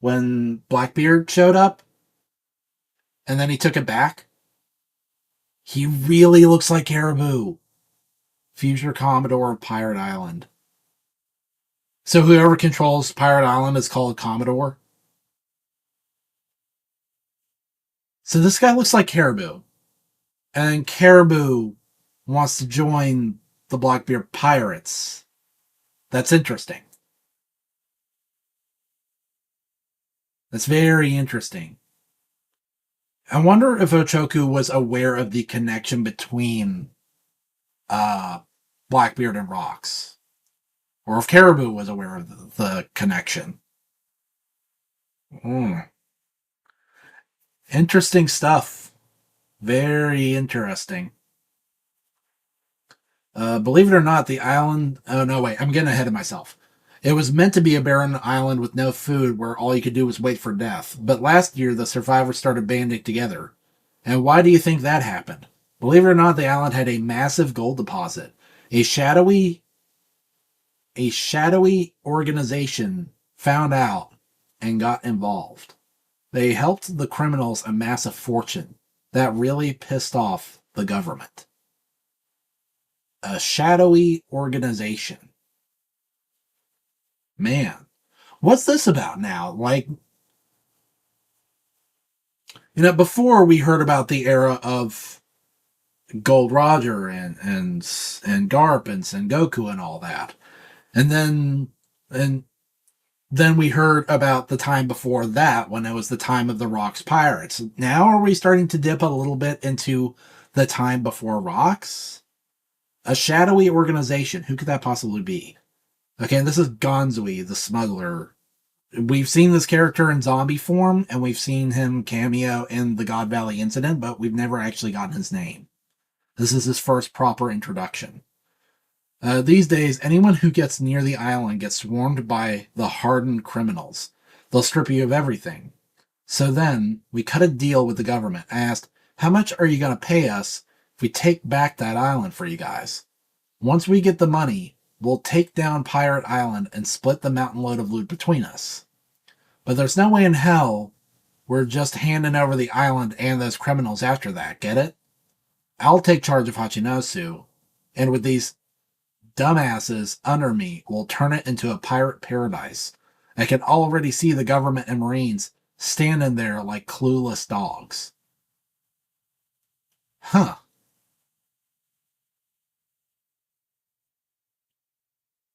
when Blackbeard showed up, and then he took it back? He really looks like Caribou, future Commodore of Pirate Island. So whoever controls Pirate Island is called Commodore. So this guy looks like Caribou, and Caribou wants to join the Blackbeard Pirates. That's interesting. That's very interesting. I wonder if Ochoku was aware of the connection between Blackbeard and Rocks, or if Caribou was aware of the connection. Interesting stuff. Very interesting. Believe it or not, the island. Oh, no, wait. I'm getting ahead of myself. It was meant to be a barren island with no food where all you could do was wait for death. But last year, the survivors started banding together. And why do you think that happened? Believe it or not, the island had a massive gold deposit. A shadowy organization found out and got involved. They helped the criminals amass a fortune. That really pissed off the government. A shadowy organization. Man, what's this about now? Like, before we heard about the era of Gold Roger and Garp and Sengoku and all that. And then we heard about the time before that when it was the time of the Rocks Pirates. Now are we starting to dip a little bit into the time before Rocks? A shadowy organization. Who could that possibly be? Okay, this is Gonzui, the smuggler. We've seen this character in zombie form, and we've seen him cameo in the God Valley incident, but we've never actually gotten his name. This is his first proper introduction. These days, anyone who gets near the island gets swarmed by the hardened criminals. They'll strip you of everything. So then, we cut a deal with the government. I asked, how much are you going to pay us if we take back that island for you guys? Once we get the money, we'll take down Pirate Island and split the mountain load of loot between us. But there's no way in hell we're just handing over the island and those criminals after that, get it? I'll take charge of Hachinosu, and with these dumbasses under me, we'll turn it into a pirate paradise. I can already see the government and Marines standing there like clueless dogs. Huh.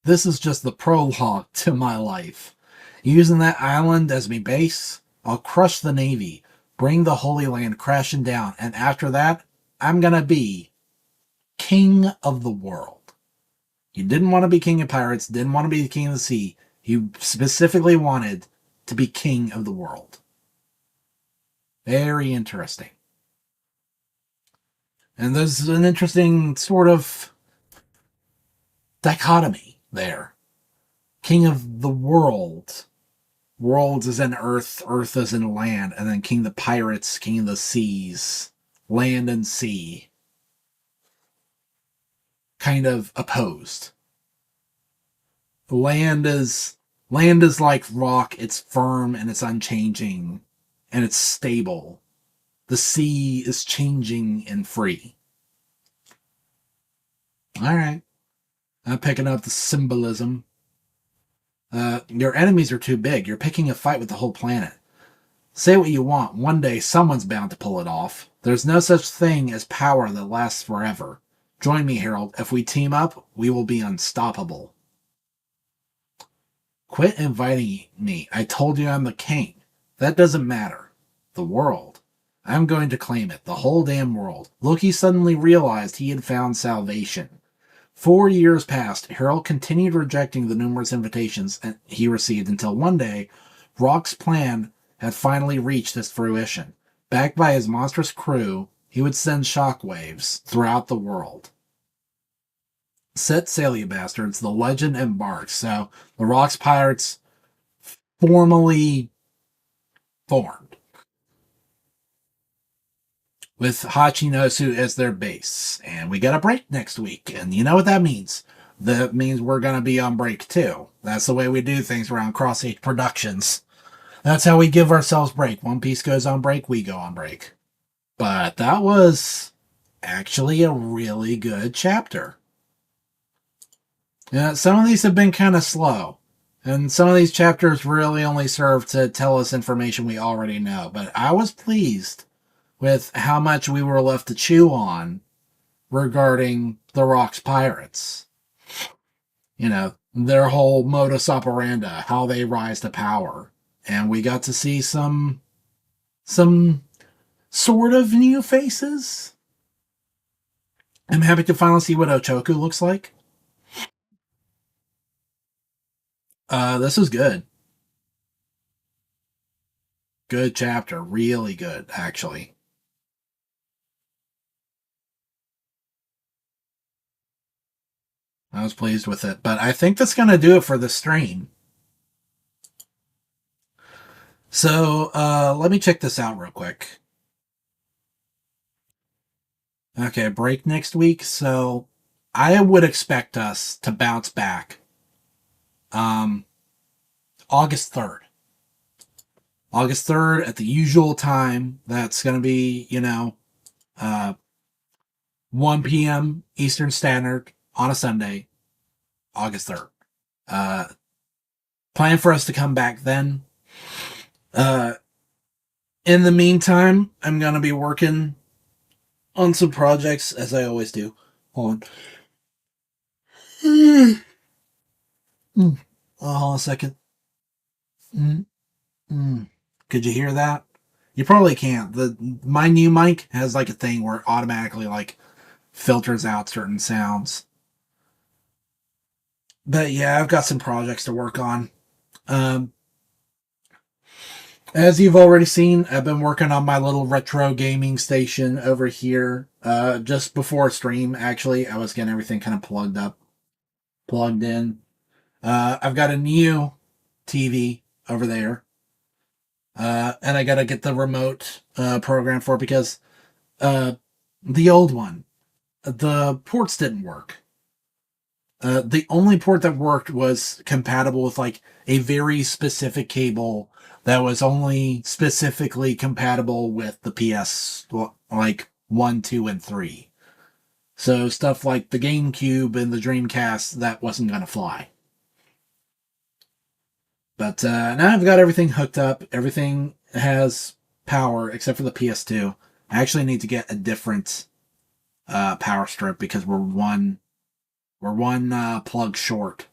This is just the prologue to my life. Using that island as me base, I'll crush the Navy, bring the Holy Land crashing down, and after that, I'm gonna be king of the world. You didn't want to be king of pirates, didn't want to be the king of the sea. You specifically wanted to be king of the world. Very interesting. And there's an interesting sort of dichotomy there. King of the world. Worlds is in earth, earth is in land, and then king of the pirates, king of the seas, land and sea. Kind of opposed. Land is like rock, it's firm and it's unchanging and it's stable. The sea is changing and free. Alright. I'm picking up the symbolism. Your enemies are too big. You're picking a fight with the whole planet. Say what you want. One day someone's bound to pull it off. There's no such thing as power that lasts forever. Join me, Harold. If we team up, we will be unstoppable. Quit inviting me. I told you I'm the king. That doesn't matter. The world. I'm going to claim it. The whole damn world. Loki suddenly realized he had found salvation. 4 years passed. Harold continued rejecting the numerous invitations he received until one day, Rock's plan had finally reached its fruition. Backed by his monstrous crew, he would send shockwaves throughout the world. Set sail, you bastards. The legend embarks. So, the Rocks Pirates formally formed, with Hachinosu as their base. And we get a break next week. And you know what that means? That means we're going to be on break too. That's the way we do things around Cross Age Productions. That's how we give ourselves break. One Piece goes on break, we go on break. But that was actually a really good chapter. Yeah, some of these have been kind of slow. And some of these chapters really only serve to tell us information we already know. But I was pleased with how much we were left to chew on regarding the Rocks Pirates. You know, their whole modus operandi, how they rise to power. And we got to see some sort of new faces. I'm happy to finally see what Ochoku looks like. This is good. Good chapter. Really good, actually. I was pleased with it. But I think that's going to do it for the stream. So, let me check this out real quick. Okay, break next week. So, I would expect us to bounce back. August 3rd. August 3rd at the usual time. That's going to be, 1 p.m. Eastern Standard on a Sunday, August 3rd. Plan for us to come back then. In the meantime, I'm going to be working on some projects, as I always do. Hold on. Hold on a second. Mm, mm. Could you hear that? You probably can't. My new mic has like a thing where it automatically like filters out certain sounds. But yeah, I've got some projects to work on. Um, as you've already seen, I've been working on my little retro gaming station over here. Just before stream, actually, I was getting everything kind of plugged in. I've got a new TV over there, and I got to get the remote program for it because uh, the old one, the ports didn't work. The only port that worked was compatible with like a very specific cable that was only specifically compatible with the PS like 1, 2, and 3. So stuff like the GameCube and the Dreamcast, that wasn't going to fly. But now I've got everything hooked up. Everything has power except for the PS2. I actually need to get a different power strip because we're one plug short.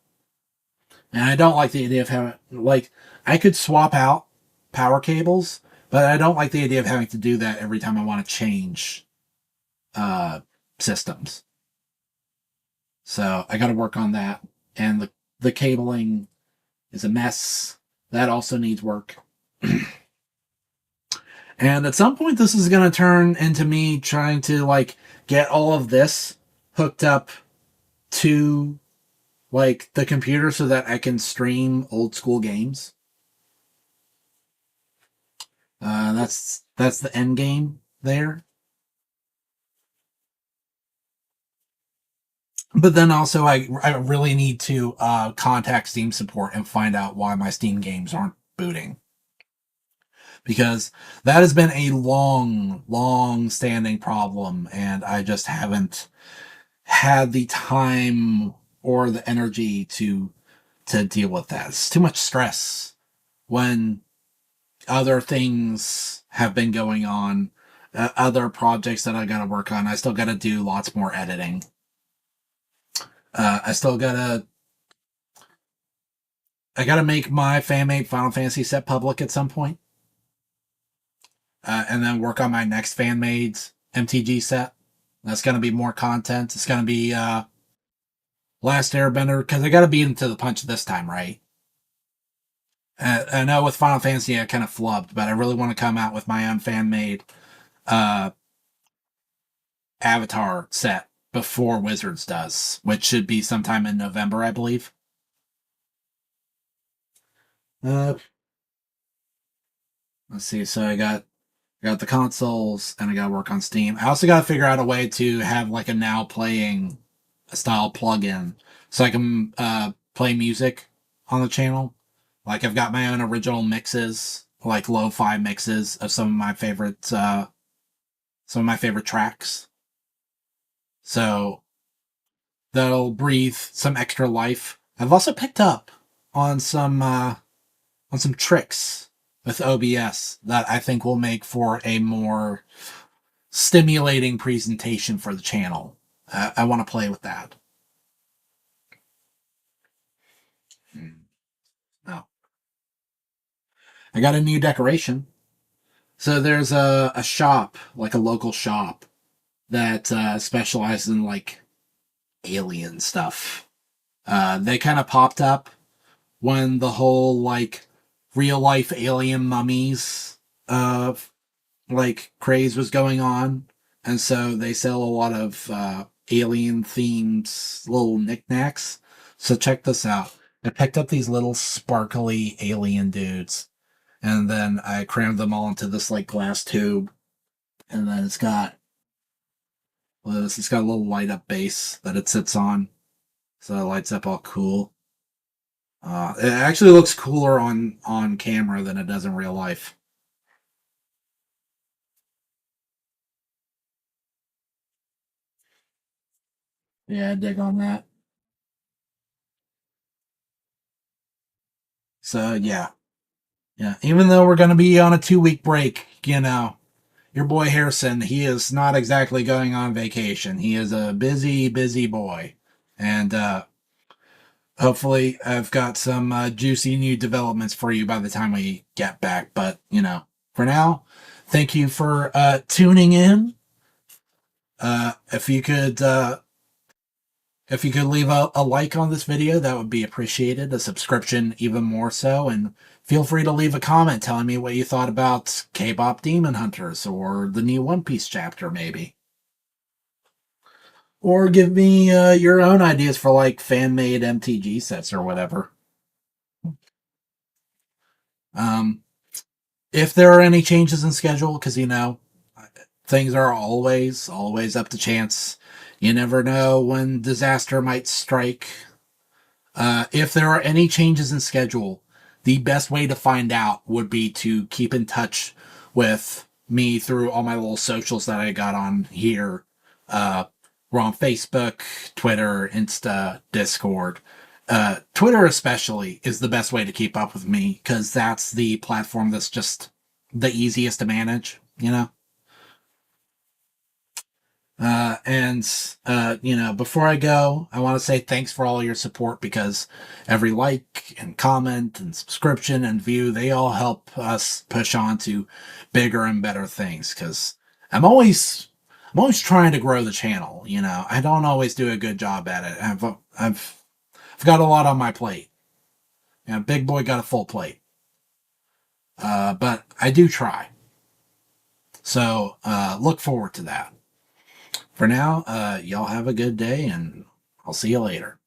And I don't like the idea of having, like, I could swap out power cables, but I don't like the idea of having to do that every time I want to change uh, systems. So I got to work on that. And the cabling is a mess. That also needs work. And at some point, this is going to turn into me trying to, like, get all of this hooked up to, like, the computer so that I can stream old school games. That's the end game there. But then also, I really need to contact Steam support and find out why my Steam games aren't booting because that has been a long standing problem, and I just haven't had the time or the energy to deal with that. It's too much stress when other things have been going on, other projects that I got to work on. I still got to do lots more editing. I still gotta make my fan made Final Fantasy set public at some point, and then work on my next fan made MTG set. That's gonna be more content. It's gonna be Last Airbender because I gotta beat him to the punch this time, right? I know with Final Fantasy I kind of flubbed, but I really want to come out with my own fan made uh, Avatar set before Wizards does, which should be sometime in November, I believe. Uh, let's see. So I got the consoles and I got to work on Steam. I also got to figure out a way to have like a now playing style plugin so I can play music on the channel. Like I've got my own original mixes, like lo-fi mixes of some of my favorite tracks. So that'll breathe some extra life. I've also picked up on some tricks with OBS that I think will make for a more stimulating presentation for the channel. I want to play with that. Oh, I got a new decoration. So there's a shop, like a local shop, that specializes in like alien stuff. They kind of popped up when the whole like real life alien mummies like craze was going on, and so they sell a lot of alien themed little knickknacks. So check this out. I picked up these little sparkly alien dudes, and then I crammed them all into this like glass tube, and then it's got a little light up base that it sits on, so it lights up all cool. It actually looks cooler on camera than it does in real life. Yeah, dig on that. So yeah, yeah. Even though we're gonna be on a 2 week break, your boy Harrison, he is not exactly going on vacation. He is a busy, busy boy. And hopefully, I've got some juicy new developments for you by the time we get back. But, for now, thank you for tuning in. If you could. If you could leave a like on this video, that would be appreciated. A subscription, even more so. And feel free to leave a comment telling me what you thought about K-pop Demon Hunters or the new One Piece chapter, maybe. Or give me your own ideas for like fan-made MTG sets or whatever. Um, if there are any changes in schedule, because things are always up to chance. You never know when disaster might strike. If there are any changes in schedule, the best way to find out would be to keep in touch with me through all my little socials that I got on here. We're on Facebook, Twitter, Insta, Discord. Twitter especially is the best way to keep up with me because that's the platform that's just the easiest to manage. Before I go, I want to say thanks for all your support because every like and comment and subscription and view, they all help us push on to bigger and better things. Because I'm always, I'm always trying to grow the channel. I don't always do a good job at it. I've got a lot on my plate. Big boy got a full plate. But I do try. So, look forward to that. For now, y'all have a good day, and I'll see you later.